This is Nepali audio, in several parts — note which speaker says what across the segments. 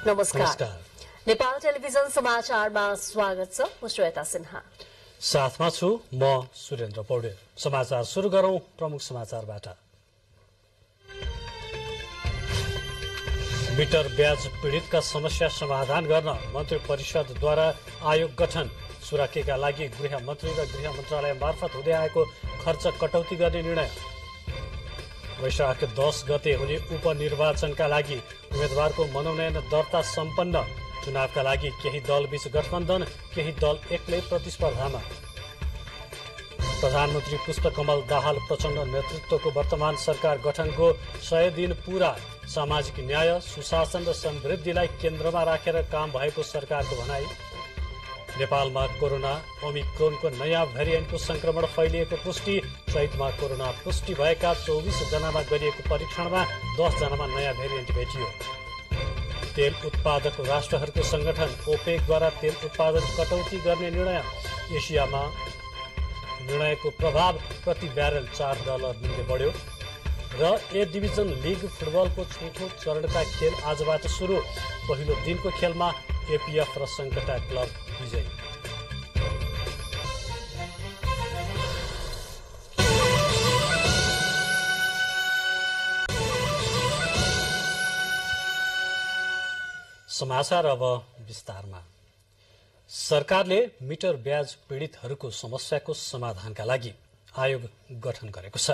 Speaker 1: नमस्कार। नेपाल टेलिभिजन समाचारमा स्वागत छ। म श्वेता सिन्हा
Speaker 2: साथमा छु म सुरेन्द्र पौडेल। समाचार सुरु गरौं प्रमुख समाचारबाट। मिटर ब्याज पीडितका समस्या समाधान गर्न मन्त्री परिषदद्वारा आयोग गठन। सुरक्षाका लागि गृह मन्त्री र गृह मन्त्रालय मार्फत हुँदै आएको खर्च कटौती गर्ने निर्णय। वैशाख 10 गते हुने उपनिर्वाचनका लागि उम्मेद्वारको मनोनयन दर्ता सम्पन्न। चुनावका लागि केही दलबीच गठबन्धन, केही दल एक्लै प्रतिस्पर्धामा। प्रधानमन्त्री पुष्पकमल दाहाल प्रचण्ड नेतृत्वको वर्तमान सरकार गठनको 100 दिन पूरा। सामाजिक न्याय, सुशासन र समृद्धिलाई केन्द्रमा राखेर काम भएको सरकारको भनाई। नेपालमा कोरोना ओमिक्रोनको नयाँ भेरिएन्टको संक्रमण फैलिएको पुष्टि। चैतमा कोरोना पुष्टि भएका 24 जनामा गरिएको परीक्षणमा 10 जनामा नयाँ भेरिएन्ट भेटियो। तेल उत्पादक राष्ट्रहरूको संगठन ओपेकद्वारा तेल उत्पादन कटौती गर्ने निर्णय। एसियामा निर्णयको प्रभाव प्रति ब्यारेल $4 मूल्य बढ्यो। र ए डिभिजन लिग फुटबलको चौथो चरणका खेल आजबाट सुरु। पहिलो दिनको खेलमा एपीएफ र सङ्कटा क्लब विजयी। समाचार अब विस्तारमा। सरकारले मिटर ब्याज पीडितहरूको समस्याको समाधानका लागि आयोग गठन गरेको छ।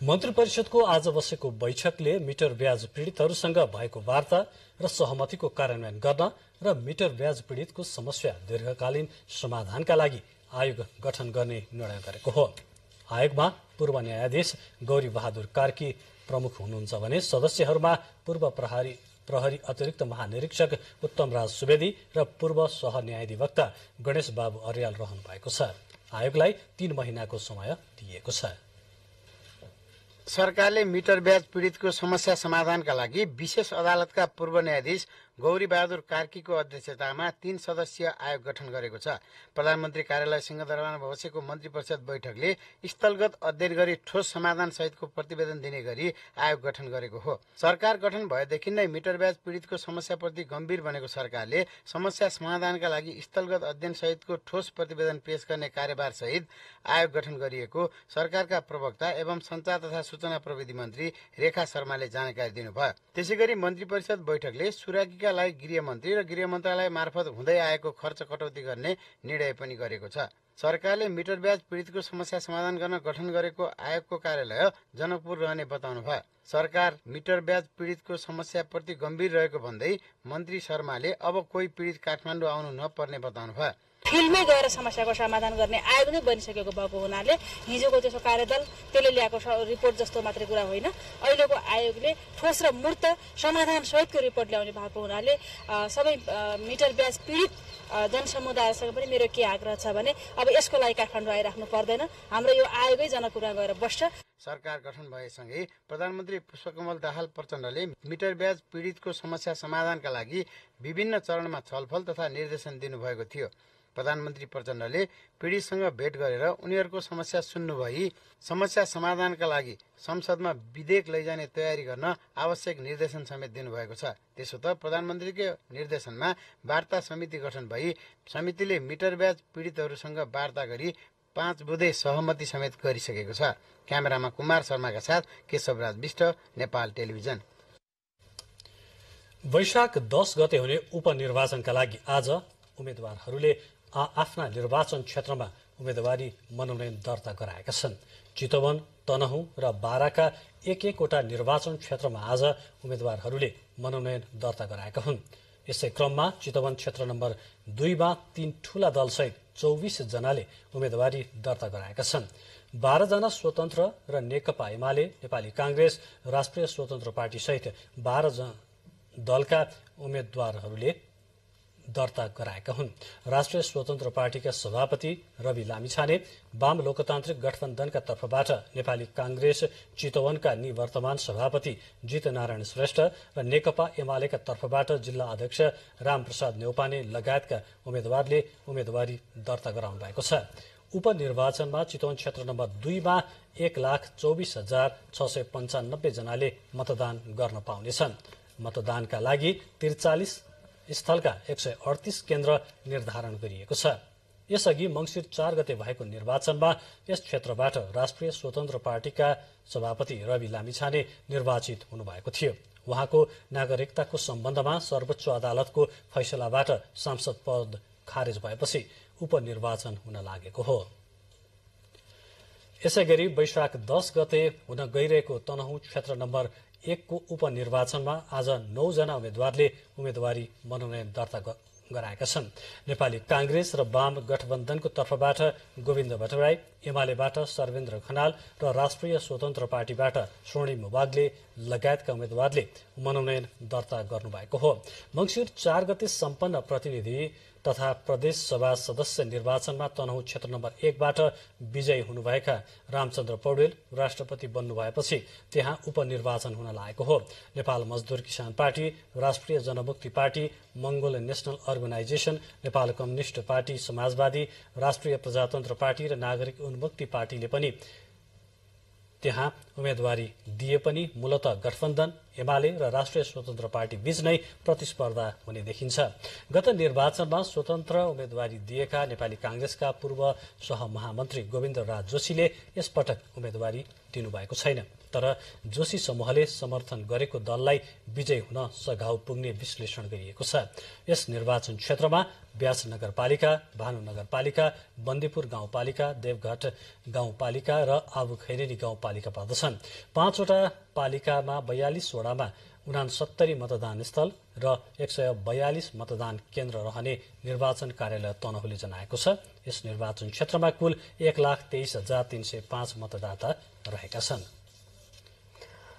Speaker 2: मन्त्री परिषदको आज बसेको बैठकले मिटर ब्याज पीडितहरूसँग भएको वार्ता र सहमतिको कार्यान्वयन गर्न र मिटर ब्याज पीडितको समस्या दीर्घकालीन समाधानका लागि आयोग गठन गर्ने निर्णय गरेको हो। आयोगमा पूर्व न्यायाधीश गौरी बहादुर कार्की प्रमुख हुनुहुन्छ भने सदस्यहरूमा पूर्व प्रहरी अतिरिक्त महानिरीक्षक उत्तम राज सुवेदी र पूर्व सहन्यायाधिवक्ता गणेश बाबु अर्याल रहनु भएको छ। आयोगलाई 3 महिनाको समय दिएको छ।
Speaker 3: सरकारले मिटर ब्याज पीडितको समस्या समाधानका लागि विशेष अदालतका पूर्व न्यायाधीश गौरी बहादुर कार्कीको अध्यक्षतामा 3 सदस्यीय आयोग गठन गरेको छ। प्रधानमन्त्री कार्यालय सिंहदरबारमा बसेको मन्त्री परिषद बैठकले स्थलगत अध्ययन गरी ठोस समाधान सहितको प्रतिवेदन दिने गरी आयोग गठन गरेको हो। सरकार गठन भएदेखि नै मिटर ब्याज पीडितको समस्याप्रति गम्भीर बनेको सरकारले समस्या समाधानका लागि स्थलगत अध्ययन सहितको ठोस प्रतिवेदन पेश गर्ने कार्यभार सहित आयोग गठन गरिएको सरकारका प्रवक्ता एवं सञ्चार तथा सूचना प्रविधि मन्त्री रेखा शर्माले जानकारी दिनुभयो। त्यसैगरी मन्त्री परिषद बैठकले सुरक्षाका लागि गृह मन्त्री र गृह मन्त्रालय मार्फत हुँदै आएको खर्च कटौती गर्ने निर्णय पनि गरेको छ। सरकारले मिटर ब्याज पीडितको समस्या समाधान गर्न गठन गरेको आयोगको कार्यालय जनकपुर रहने बताउनु भयो। सरकार मिटर ब्याज पीडितको समस्याप्रति गम्भीर रहेको भन्दै मन्त्री शर्माले अब कोही पीडित काठमाडौँ आउनु नपर्ने बताउनु भयो।
Speaker 4: फिल्डमै गएर समस्याको समाधान गर्ने आयोग नै बनिसकेको भएको हुनाले हिजोको त्यसो कार्यदल त्यसले ल्याएको रिपोर्ट जस्तो मात्रै कुरा होइन। अहिलेको आयोगले ठोस र मूर्त समाधान सहितको रिपोर्ट ल्याउने भएको हुनाले सबै मिटर ब्याज पीडित जनसमुदायसँग पनि मेरो के आग्रह छ भने अब यसको लागि काठमाडौँ आइराख्नु पर्दैन। हाम्रो यो आयोगै जनकपुरमा गएर बस्छ।
Speaker 3: सरकार गठन भएसँगै प्रधानमन्त्री पुष्पकमल दाहाल प्रचण्डले मिटर ब्याज पीडितको समस्या समाधानका लागि विभिन्न चरणमा छलफल तथा निर्देशन दिनुभएको थियो। प्रधानमन्त्री प्रचण्डले पीडितसँग भेट गरेर उनीहरूको समस्या सुन्नुभई समस्या समाधानका लागि संसदमा विधेयक लैजाने तयारी गर्न आवश्यक निर्देशन समेत दिनुभएको छ। त्यसो त प्रधानमन्त्रीको निर्देशनमा वार्ता समिति गठन भई समितिले मिटर ब्याज पीडितहरूसँग वार्ता गरी 5 बुँदे सहमति समेत गरिसकेको छ। क्यामेरामा कुमार शर्माका साथ केशवराज विष्ट, नेपाल टेलिभिजन।
Speaker 2: वैशाख 10 गते हुने उपनिर्वाचनका लागि आज उम्मेद्वारहरूले आफ्ना निर्वाचन क्षेत्रमा उम्मेदवारी मनोनयन दर्ता गराएका छन्। चितवन, तनहुँ र बाराका एक-एकवटा निर्वाचन क्षेत्रमा आज उम्मेद्वारहरूले मनोनयन दर्ता गराएका हुन्। यसै क्रममा चितवन क्षेत्र नम्बर 2 मा 3 ठूला दलसहित 24 जनाले उम्मेदवारी दर्ता गराएका छन्। 12 जना स्वतन्त्र र नेकपा एमाले, नेपाली कांग्रेस, राष्ट्रिय स्वतन्त्र पार्टी सहित 12 दलका उम्मेद्वारहरूले दर्ता गराएका हुन्। राष्ट्रिय स्वतन्त्र पार्टीका सभापति रवि लामिछाने, वाम लोकतान्त्रिक गठबन्धनका तर्फबाट नेपाली कांग्रेस चितवनका निवर्तमान सभापति जितनारायण श्रेष्ठ र नेकपा एमालेका तर्फबाट जिल्ला अध्यक्ष रामप्रसाद न्यौपाने लगायतका उम्मेद्वारले उम्मेदवारी दर्ता गराउनु भएको छ। उपनिर्वाचनमा चितवन क्षेत्र नम्बर 2 मा 1,24,695 जनाले मतदान गर्न पाउनेछन्। मतदानका लागि स्थलका 138 केन्द्र निर्धारण गरिएको छ। यसअघि मंसिर 4 गते भएको निर्वाचनमा यस क्षेत्रबाट राष्ट्रिय स्वतन्त्र पार्टीका सभापति रवि लामिछाने निर्वाचित हुनुभएको थियो। उहाँको नागरिकताको सम्बन्धमा सर्वोच्च अदालतको फैसलाबाट सांसद पद खारेज भएपछि उपनिर्वाचन हुन लागेको हो। यसैगरी वैशाख 10 गते हुन गइरहेको तनहुँ क्षेत्र नम्बर 1 को उपनिर्वाचनमा आज 9 जना उम्मेद्वारले उम्मेदवारी मनोनयन दर्ता गराएका छन्। नेपाली कांग्रेस र वाम गठबन्धनको तर्फबाट गोविन्द भट्टराई, एमालेबाट सर्वेन्द्र खनाल र राष्ट्रिय स्वतन्त्र पार्टीबाट स्वर्णिम वाग्ले लगायतका उम्मेद्वारले मनोनयन दर्ता गर्नुभएको हो। मंसिर 4 गते सम्पन्न प्रतिनिधि तथा प्रदेश सभा सदस्य निर्वाचनमा तनहुँ क्षेत्र नम्बर 1 बाट विजयी हुनुभएका रामचन्द्र पौडेल राष्ट्रपति बन्नु भएपछि त्यहाँ उपनिर्वाचन हुन लागेको हो। नेपाल मजदुर Kisan Party, Rashtriya Janamukti Party, Mongol National Organisation, Nepal Communist Party, Samajwadi, Rashtriya Prajatantra party र नागरिक उन्मुक्ति पार्टीले पनि त्यहाँ उम्मेदवारी दिए पनि मूलतः गठबन्धन, एमाले र राष्ट्रिय स्वतन्त्र पार्टी बीच नै प्रतिस्पर्धा हुने देखिन्छ। गत निर्वाचनमा स्वतन्त्र उम्मेदवारी दिएका नेपाली कांग्रेसका पूर्व सहमहामन्त्री गोविन्द राज जोशीले यसपटक उम्मेदवारी दिनुभएको छैन। तर जोशी समूहले समर्थन गरेको दललाई विजयी हुन सघाउ पुग्ने विश्लेषण गरिएको छ। यस निर्वाचन क्षेत्रमा ब्यास नगरपालिका, भानु नगरपालिका, बन्दीपुर गाउँपालिका, देवघाट गाउँपालिका र आबुखैरेनी गाउँपालिका पर्दछन्। 5 वटा पालिकामा 42 वडामा 69 मतदान स्थल र 142 मतदान केन्द्र रहने निर्वाचन कार्यालय तनहुँले जनाएको छ। यस निर्वाचन क्षेत्रमा कुल 1,23,305 मतदाता रहेका छन्।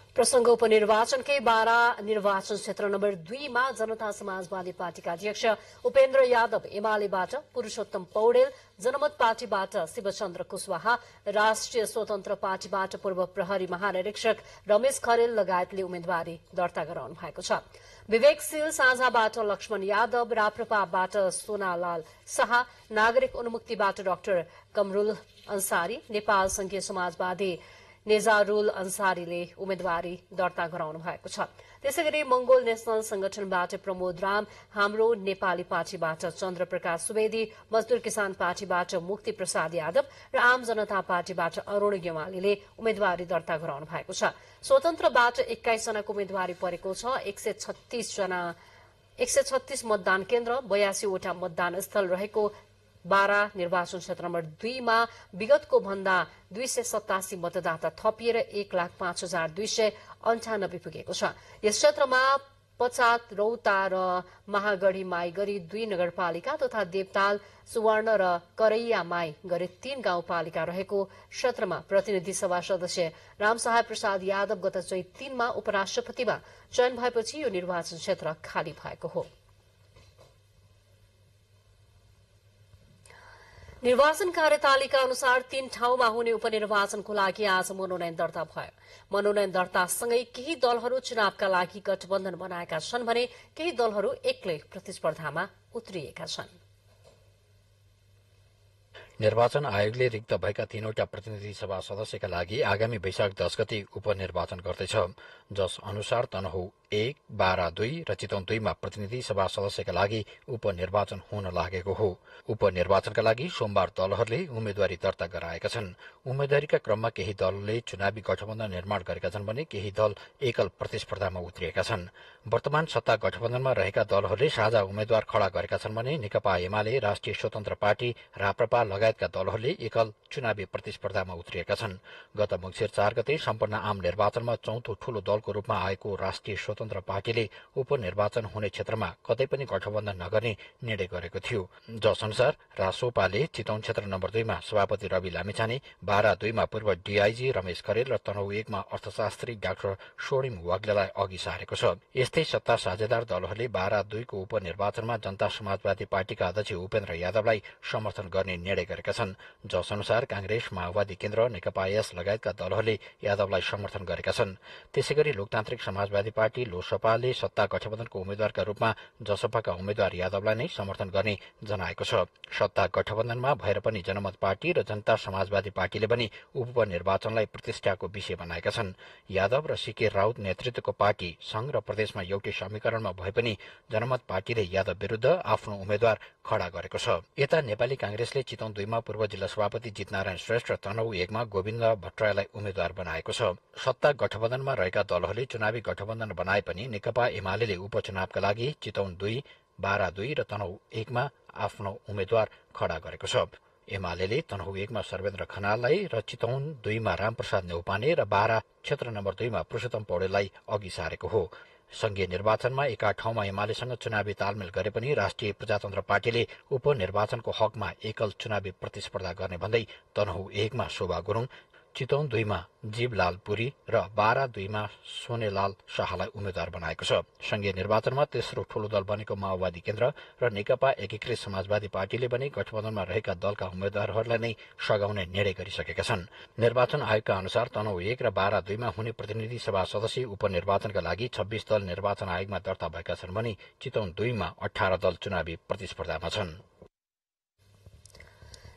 Speaker 1: प्रसंग उपनिर्वाचनकै 12 निर्वाचन क्षेत्र नम्बर 2 मा जनता समाजवादी पार्टीका अध्यक्ष उपेन्द्र यादव, एमालेबाट पुरूषोत्तम पौडेल, जनमत पार्टीबाट शिवचन्द्र कुशवाहा, राष्ट्रिय स्वतन्त्र पार्टीबाट पूर्व प्रहरी महानिरीक्षक रमेश खरेल लगायतले उम्मेदवारी दर्ता गराउनु भएको छ। विवेकशील साझाबाट लक्ष्मण यादव, राप्रपाबाट सोनालाल शाह, नागरिक उन्मुक्तिबाट डाक्टर कमरुल अन्सारी, नेपाल संघीय समाजवादी नेजारुल अन्सारीले उम्मेदवारी दर्ता गराउनु भएको छ। त्यसैगरी मंगोल नेशनल संगठनबाट प्रमोद राम, हाम्रो नेपाली पार्टीबाट चन्द्र प्रकाश सुवेदी, मजदूर किसान पार्टीबाट मुक्ति प्रसाद यादव र आम जनता पार्टीबाट अरूण गेवालीले उम्मेदवारी दर्ता गराउनु भएको छ। स्वतन्त्रबाट 21 जनाको उम्मेदवारी परेको छ। 136 मतदान केन्द्र, 82 वटा मतदान स्थल रहेको 12 निर्वाचन क्षेत्र नम्बर 2 मा विगतको भन्दा 287 मतदाता थपिएर 1,05,298 पुगेको छ। यस क्षेत्रमा पचात, रौता र महागढ़ी माई गरी 2 नगरपालिका तथा देवताल, सुवर्ण र करैया माई गरी 3 गाउँपालिका रहेको क्षेत्रमा प्रतिनिधि सभा सदस्य रामसहाय प्रसाद यादव गत चैत 3 मा उपराष्ट्रपतिमा चयन भएपछि यो निर्वाचन क्षेत्र खाली भएको हो। निर्वाचन कार्यतालिका अनुसार 3 ठाउँमा हुने उपनिर्वाचनको लागि आज मनोनयन दर्ता भयो। मनोनयन दर्तासँगै केही दलहरू चुनावका लागि गठबन्धन बनाएका छन् भने केही दलहरू एक्लै प्रतिस्पर्धामा उत्रिएका छन्।
Speaker 5: निर्वाचन आयोगले रिक्त भएका 3 वटा प्रतिनिधि सभा सदस्यका लागि आगामी वैशाख 10 गते उपनिर्वाचन गर्दैछ। जस अनुसार तनहुँ 1, बारा 2 र चितवन 2 मा प्रतिनिधि सभा सदस्यका लागि उपनिर्वाचन हुन लागेको हो। उपनिर्वाचनका लागि सोमबार दलहरूले उम्मेदवारी दर्ता गराएका छन्। उम्मेदवारीका क्रममा केही दलले चुनावी गठबन्धन निर्माण गरेका छन् भने केही दल एकल प्रतिस्पर्धामा उत्रिएका छन्। वर्तमान सत्ता गठबन्धनमा रहेका दलहरूले साझा उम्मेद्वार खड़ा गरेका छन् भने नेकपा एमाले, राष्ट्रिय स्वतन्त्र पार्टी, राप्रपा लगायतका दलहरूले एकल चुनावी प्रतिस्पर्धामा उत्रिएका छन्। गत मंसिर 4 गते सम्पन्न आम निर्वाचनमा चौथो ठूलो दलको रूपमा आएको राष्ट्रिय स्वतन्त्र पार्टीले उपनिर्वाचन हुने क्षेत्रमा कतै पनि गठबन्धन नगर्ने निर्णय गरेको थियो। जस अनुसार रासोपाले चितवन क्षेत्र नम्बर 2 मा सभापति रवि लामिछाने, बारा 2 मा पूर्व डीआईजी रमेश खरेल र तनहुँ 1 मा अर्थशास्त्री डाक्टर स्वर्णिम वाग्लेलाई अघि सारेको छ। यस्तै सत्ता साझेदार दलहरूले बारा 2 को उपनिर्वाचनमा जनता समाजवादी पार्टीका अध्यक्ष उपेन्द्र यादवलाई समर्थन गर्ने निर्णय गरेका छन्। जस अनुसार कांग्रेस, माओवादी केन्द्र, नेकपा एस लगायतका दलहरूले यादवलाई समर्थन गरेका छन्। त्यसैगरी लोकतान्त्रिक समाजवादी पार्टी, लोसपाले सत्ता गठबन्धनको उम्मेद्वारका रूपमा जसपाका उम्मेद्वार यादवलाई नै समर्थन गर्ने जनाएको छ। सत्ता गठबन्धनमा भएर पनि जनमत पार्टी र जनता समाजवादी पार्टीले पनि उपनिर्वाचनलाई प्रतिष्ठाको विषय बनाएका छन्। यादव र सीके राउत नेतृत्वको पार्टी संघ र प्रदेशमा एउटै समीकरणमा भए पनि जनमत पार्टीले यादव विरूद्ध आफ्नो उम्मेद्वार खडा गरेको छ। यता नेपाली कांग्रेसले चितवन 2 मा पूर्व जिल्ला सभापति जितनारायण श्रेष्ठ र तनहुँ 1 मा गोविन्द भट्टराईलाई उम्मेद्वार बनाएको छ। सत्ता गठबन्धनमा रहेका दलहरूले चुनावी गठबन्धन बनाए पनि नेकपा एमाले उपचुनावका लागि चितवन 2, बारा 2 र तनहुँ 1 मा आफ्नो उम्मेद्वार खडा गरेको छ। एमाले तनहुँ 1 मा सर्वेन्द्र खनाललाई र चितवन 2 मा रामप्रसाद नेउपाने र बारा क्षेत्र नम्बर 2 मा पुरुषोत्तम पौडेललाई अघि सारेको हो। संघीय निर्वाचनमा एका ठाउँमा एमालेसँग चुनावी तालमेल गरे पनि राष्ट्रिय प्रजातन्त्र पार्टीले उपनिर्वाचनको हकमा एकल चुनावी प्रतिस्पर्धा गर्ने भन्दै तनहुँ 1 मा शोभा गुरुङ, चितवन 2 मा जीवलाल पुरी र बारा 2 मा सोनेलाल शाहलाई उम्मेद्वार बनाएको छ। संघीय निर्वाचनमा तेस्रो ठूलो दल बनेको माओवादी केन्द्र र नेकपा एकीकृत समाजवादी पार्टीले पनि गठबन्धनमा रहेका दलका उम्मेद्वारहरूलाई नै सघाउने निर्णय गरिसकेका छन्। निर्वाचन आयोगका अनुसार तनहुँ 1 र बारा 2 मा हुने प्रतिनिधि सभा सदस्य उपनिर्वाचनका लागि 26 दल निर्वाचन आयोगमा दर्ता भएका छन् भने चितवन 2 मा 18 दल चुनावी प्रतिस्पर्धामा छन्।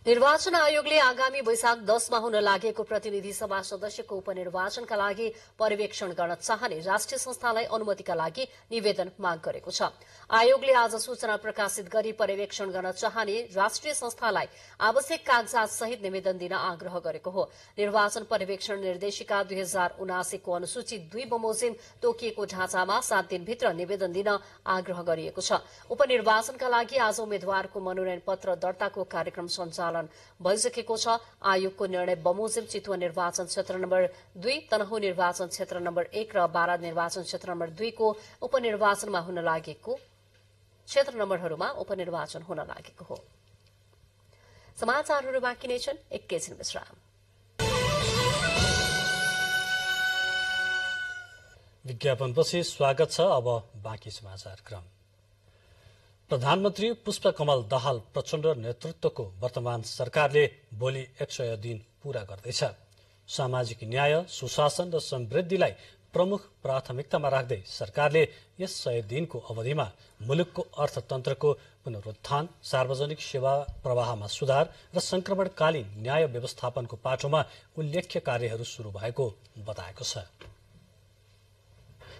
Speaker 1: निर्वाचन आयोगले आगामी वैशाख 10 मा हुन लागेको प्रतिनिधि सभा सदस्यको उपनिर्वाचनका लागि पर्यवेक्षण गर्न चाहने राष्ट्रिय संस्थालाई अनुमतिका लागि निवेदन माग गरेको छ। आयोगले आज सूचना प्रकाशित गरी पर्यवेक्षण गर्न चाहने राष्ट्रिय संस्थालाई आवश्यक कागजात सहित निवेदन दिन आग्रह गरेको हो। निर्वाचन पर्यवेक्षण निर्देशिका 2079 को अनुसूची 2 बमोजिम तोकिएको ढाँचामा 7 दिनभित्र निवेदन दिन आग्रह गरिएको छ। उपनिर्वाचनका लागि आज उम्मेद्वारको मनोनयन पत्र दर्ताको कार्यक्रम सञ्चालन भइसकेको छ। आयोगको निर्णय बमोजिम चितवन निर्वाचन क्षेत्र नम्बर 2, तनहुँ निर्वाचन क्षेत्र नम्बर 1 र बारा निर्वाचन क्षेत्र नम्बर 2 को उपनिर्वाचनमा हुन लागेको क्षेत्र नम्बरहरूमा उपनिर्वाचन हुन लागेको हो। समाचारहरू बाँकी नै छन्, एकैछिन विश्राम।
Speaker 2: विज्ञापनपछि स्वागत छ। अब बाँकी समाचार क्रम। प्रधानमन्त्री पुष्पकमल दाहाल प्रचण्ड नेतृत्वको वर्तमान सरकारले भोलि 100 दिन पूरा गर्दैछ। सामाजिक न्याय, सुशासन र समृद्धिलाई प्रमुख प्राथमिकतामा राख्दै सरकारले यस 100 दिनको अवधिमा मुलुकको अर्थतन्त्रको पुनरुत्थान, सार्वजनिक सेवा प्रवाहमा सुधार र संक्रमणकालीन न्याय व्यवस्थापनको पाटोमा उल्लेख्य कार्यहरू शुरू भएको बताएको छ।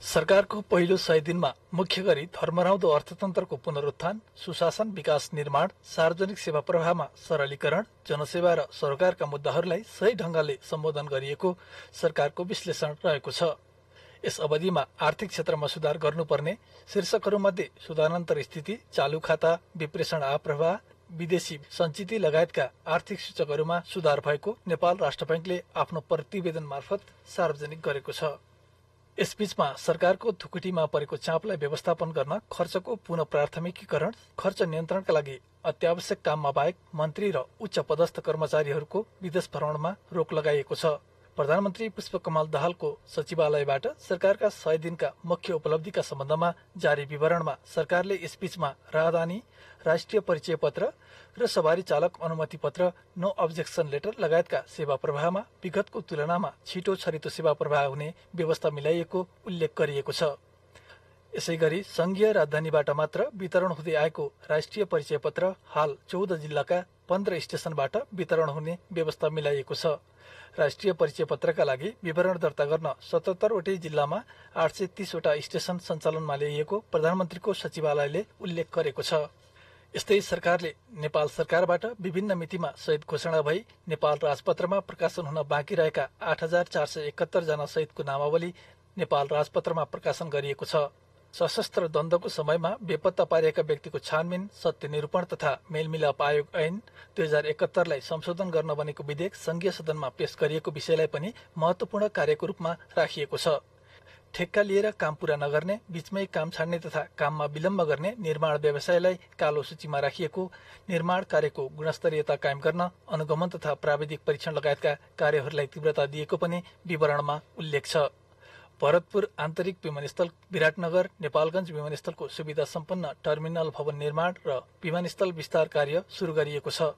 Speaker 6: सरकारको पहिलो 100 दिनमा मुख्य गरी धर्मराउँदो अर्थतन्त्रको पुनरुत्थान, सुशासन, विकास निर्माण, सार्वजनिक सेवा प्रवाहमा सरलीकरण, जनसेवा र सरोकारका मुद्दाहरूलाई सही ढंगले सम्बोधन गरिएको सरकारको विश्लेषण रहेको छ। यस अवधिमा आर्थिक क्षेत्रमा सुधार गर्नुपर्ने शीर्षकहरूमध्ये सुधारान्तर स्थिति, चालू खाता, विप्रेषण आप्रवाह, विदेशी सञ्चिति लगायतका आर्थिक सूचकहरूमा सुधार भएको नेपाल राष्ट्र बैंकले आफ्नो प्रतिवेदन मार्फत सार्वजनिक गरेको छ। यसबीचमा सरकारको धुकुटीमा परेको चापलाई व्यवस्थापन गर्न खर्चको पुनः प्राथमिकीकरण, खर्च नियन्त्रणका लागि अत्यावश्यक काममा बाहेक मन्त्री र उच्च पदस्थ कर्मचारीहरूको विदेश भ्रमणमा रोक लगाइएको छ। प्रधानमन्त्री पुष्पकमल दाहालको सचिवालयबाट सरकारका 100 दिनका मुख्य उपलब्धिका सम्बन्धमा जारी विवरणमा सरकारले यसबीचमा राहदानी, राष्ट्रिय परिचय पत्र र सवारी चालक अनुमति पत्र, नो अब्जेक्सन लेटर लगायतका सेवा प्रवाहमा विगतको तुलनामा छिटो छरितो सेवा प्रवाह हुने व्यवस्था मिलाइएको उल्लेख गरिएको छ। यसैगरी संघीय राजधानीबाट मात्र वितरण हुँदै आएको राष्ट्रिय परिचय पत्र हाल 14 जिल्लाका 15 स्टेशनबाट वितरण हुने व्यवस्था मिलाइएको छ। राष्ट्रिय परिचय पत्रका लागि विवरण दर्ता गर्न 77 वटै जिल्लामा 830 वटा स्टेशन सञ्चालनमा ल्याइएको प्रधानमन्त्रीको सचिवालयले उल्लेख गरेको छ। यस्तै सरकारले नेपाल सरकारबाट विभिन्न मितिमा शहीद घोषणा भई नेपाल राजपत्रमा प्रकाशन हुन बाँकी रहेका 8471 जना शहीदको नामावली नेपाल राजपत्रमा प्रकाशन गरिएको छ। सशस्त्र द्वन्द्वको समयमा बेपत्ता पारिएका व्यक्तिको छानबिन, सत्य निरूपण तथा मेलमिलाप आयोग ऐन 2071 लाई संशोधन गर्न बनेको विधेयक संघीय सदनमा पेश गरिएको विषयलाई पनि महत्वपूर्ण कार्यको रूपमा राखिएको छ। ठेक्का लिएर काम पूरा नगर्ने, बीचमै काम छाड्ने तथा काममा विलम्ब गर्ने निर्माण व्यवसायलाई कालो सूचीमा राखिएको, निर्माण कार्यको गुणस्तरीयता कायम गर्न अनुगमन तथा प्राविधिक परीक्षण लगायतका कार्यहरूलाई तीव्रता दिएको पनि विवरणमा उल्लेख छ। भरतपुर आन्तरिक विमानस्थल, विराटनगर, नेपालगञ्ज विमानस्थलको सुविधा सम्पन्न टर्मिनल भवन निर्माण र विमानस्थल विस्तार कार्य शुरू गरिएको छ।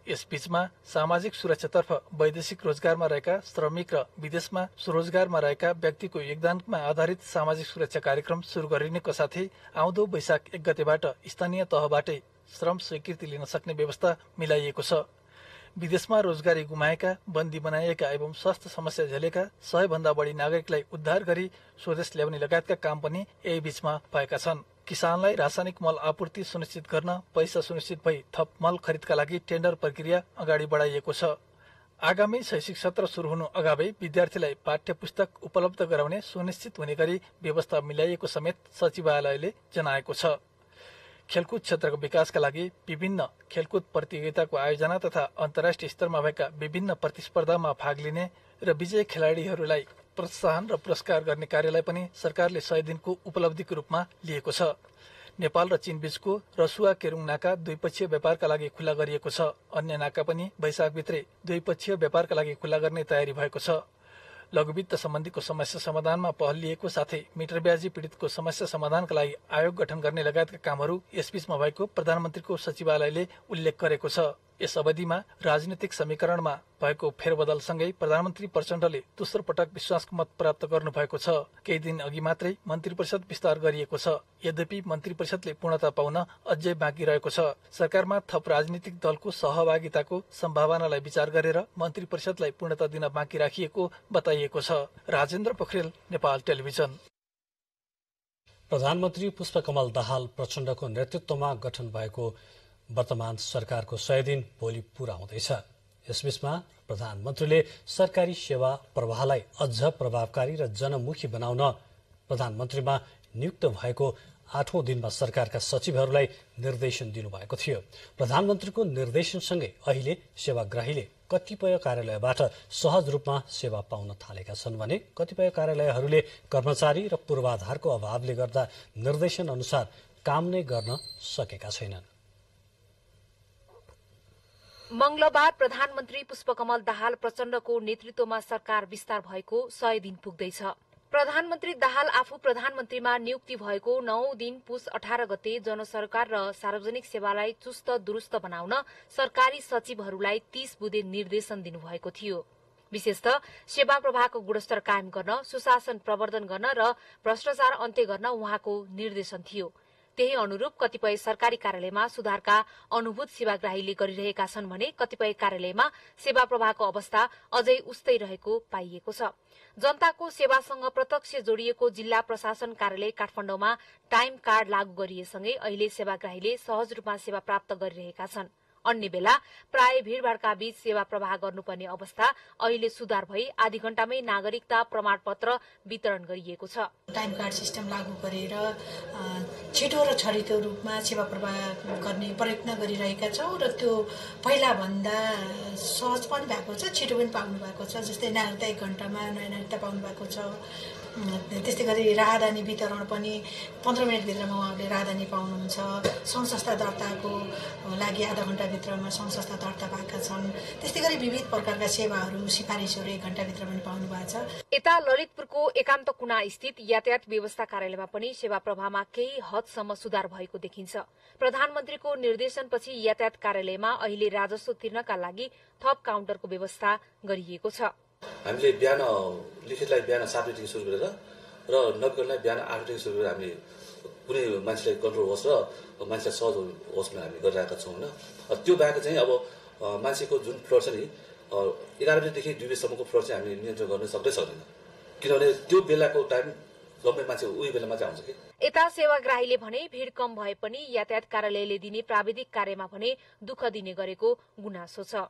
Speaker 6: यसबीचमा सामाजिक सुरक्षातर्फ वैदेशिक रोजगारमा रहेका श्रमिक र विदेशमा स्वरोजगारमा रहेका व्यक्तिको योगदानमा आधारित सामाजिक सुरक्षा कार्यक्रम शुरू गरिनेको साथै आउँदो वैशाख 1 गतेबाट स्थानीय तहबाटै श्रम स्वीकृति लिन सक्ने व्यवस्था मिलाइएको छ। विदेशमा रोजगारी गुमाएका, बन्दी बनाइएका एवं स्वास्थ्य समस्या झेलेका 100 भन्दा बढी नागरिकलाई उद्धार गरी स्वदेश ल्याउने लगायतका काम पनि यही बीचमा भएका छन्। किसानलाई रासायनिक मल आपूर्ति सुनिश्चित गर्न पैसा सुनिश्चित भई थप मल खरिदका लागि टेन्डर प्रक्रिया अगाडि बढाइएको छ। आगामी शैक्षिक सत्र शुरू हुनु अगावै विद्यार्थीलाई पाठ्य पुस्तक उपलब्ध गराउने सुनिश्चित हुने गरी व्यवस्था मिलाइएको समेत सचिवालयले जनाएको छ। खेलकुद क्षेत्रको विकासका लागि विभिन्न खेलकुद प्रतियोगिताको आयोजना तथा अन्तर्राष्ट्रिय स्तरमा भएका विभिन्न प्रतिस्पर्धामा भाग लिने र विजयी खेलाडीहरूलाई प्रोत्साहन र पुरस्कार गर्ने कार्यलाई पनि सरकारले 100 दिनको उपलब्धिको रूपमा लिएको छ। नेपाल र चीन बीचको रसुवा केरुङ नाका द्विपक्षीय व्यापारका लागि खुला गरिएको छ। अन्य नाका पनि वैशाखभित्रै द्विपक्षीय व्यापारका लागि खुला गर्ने तयारी भएको छ। लघुवित्त सम्बन्धीको समस्या समाधानमा पहल लिएको साथै मिटर ब्याजी पीडितको समस्या समाधानका लागि आयोग गठन गर्ने लगायतका कामहरू यसबीचमा भएको प्रधानमन्त्रीको सचिवालयले उल्लेख गरेको छ। यस अवधिमा राजनीतिक समीकरणमा भएको फेरबदलसँगै प्रधानमन्त्री प्रचण्डले दोस्रो पटक विश्वासको मत प्राप्त गर्नुभएको छ। केही दिन अघि मात्रै मन्त्री परिषद विस्तार गरिएको छ। यद्यपि मन्त्री परिषदले पूर्णता पाउन अझै बाँकी रहेको छ। सरकारमा थप राजनीतिक दलको सहभागिताको सम्भावनालाई विचार गरेर मन्त्री परिषदलाई पूर्णता दिन बाँकी राखिएको बताइएको छ। राजेन्द्र पोखरेल, नेपाल टेलिभिजन।
Speaker 2: प्रधानमन्त्री पुष्पकमल दाहाल प्रचण्डको नेतृत्वमा गठन भएको वर्तमान सरकारको 100 दिन भोलि पूरा हुँदैछ। यसबीचमा प्रधानमन्त्रीले सरकारी सेवा प्रवाहलाई अझ प्रभावकारी र जनमुखी बनाउन प्रधानमन्त्रीमा नियुक्त भएको 8औं दिनमा सरकारका सचिवहरूलाई निर्देशन दिनुभएको थियो। प्रधानमन्त्रीको निर्देशनसँगै अहिले सेवाग्राहीले कतिपय कार्यालयबाट सहज रूपमा सेवा पाउन थालेका छन् भने कतिपय कार्यालयहरूले कर्मचारी र पूर्वाधारको अभावले गर्दा निर्देशन अनुसार काम नै गर्न सकेका छैनन्।
Speaker 7: मंगलबार प्रधानमन्त्री पुष्पकमल दाहाल प्रचण्डको नेतृत्वमा सरकार विस्तार भएको 100 दिन पुग्दैछ। प्रधानमन्त्री दाहाल आफू प्रधानमन्त्रीमा नियुक्ति भएको 9औं दिन पुस 18 गते जनसरकार र सार्वजनिक सेवालाई चुस्त दुरुस्त बनाउन सरकारी सचिवहरूलाई 30 बुँदे निर्देशन दिनुभएको थियो। विशेषतः सेवा प्रवाहको गुणस्तर कायम गर्न, सुशासन प्रवर्धन गर्न र भ्रष्टाचार अन्त्य गर्न उहाँको निर्देशन थियो। त्यही अनुरूप कतिपय सरकारी कार्यालयमा सुधारका अनुभूत सेवाग्राहीले गरिरहेका छन् भने कतिपय कार्यालयमा सेवा प्रवाहको अवस्था अझै उस्तै रहेको पाइएको छ। जनताको सेवासँग प्रत्यक्ष जोडिएको जिल्ला प्रशासन कार्यालय काठमाडौँमा टाइम कार्ड लागू गरिएसँगै अहिले सेवाग्राहीले सहज रूपमा सेवा प्राप्त गरिरहेका छन्। अन्य बेला प्राय भीड़भाड़का बीच सेवा प्रवाह गर्नुपर्ने अवस्था अहिले सुधार भई आधी घण्टामै नागरिकता प्रमाणपत्र वितरण गरिएको छ।
Speaker 8: टाइम कार्ड सिस्टम लागू गरेर छिटो र छरितो रूपमा सेवा प्रवाह गर्ने प्रयत्न गरिरहेका छौं र त्यो पहिला भन्दा सहज पनि भएको छ, छिटो पनि पाउनु भएको छ। जस्तै नागरिकता 1 घण्टामा नयाँ नागरिकता पाउनु भएको छ। त्यस्तै गरी राहदानी वितरण पनि 15 मिनटभित्रमा उहाँहरूले राहदानी पाउनुहुन्छ। सङ्घ संस्था दर्ताको लागि आधा घण्टाभित्रमा सङ्घ संस्था दर्ता भएका छन्। त्यस्तै गरी विविध प्रकारका सेवाहरू सिफारिसहरू 1 घण्टाभित्र पनि पाउनु भएको छ।
Speaker 7: यता ललितपुरको एकान्त कुना स्थित यातायात व्यवस्था कार्यालयमा पनि सेवा प्रवाहमा केही हदसम्म सुधार भएको देखिन्छ। प्रधानमन्त्रीको निर्देशनपछि यातायात कार्यालयमा अहिले राजस्व तिर्नका लागि थप काउन्टरको व्यवस्था गरिएको छ।
Speaker 9: हामीले बिहान लिखितलाई बिहान 7 बजेदेखि सुरु गरेर र नवीकरणलाई बिहान 8 बजेदेखि सुरु गरेर हामीले कुनै मान्छेलाई कन्ट्रोल होस् र मान्छेलाई सहज होस् भनेर हामी गरिरहेका छौँ होइन। त्यो बाहेक चाहिँ अब मान्छेको जुन फ्लोर छ नि 11 बजेदेखि 2 बजेसम्मको फ्लोर चाहिँ हामीले नियन्त्रण गर्न सक्दैन, किनभने त्यो बेलाको टाइम गम्भीर मान्छे उही बेला मात्रै आउँछ कि।
Speaker 7: यता सेवाग्राहीले भने भीड़ कम भए पनि यातायात कार्यालयले दिने प्राविधिक कार्यमा भने दुःख दिने गरेको गुनासो छ।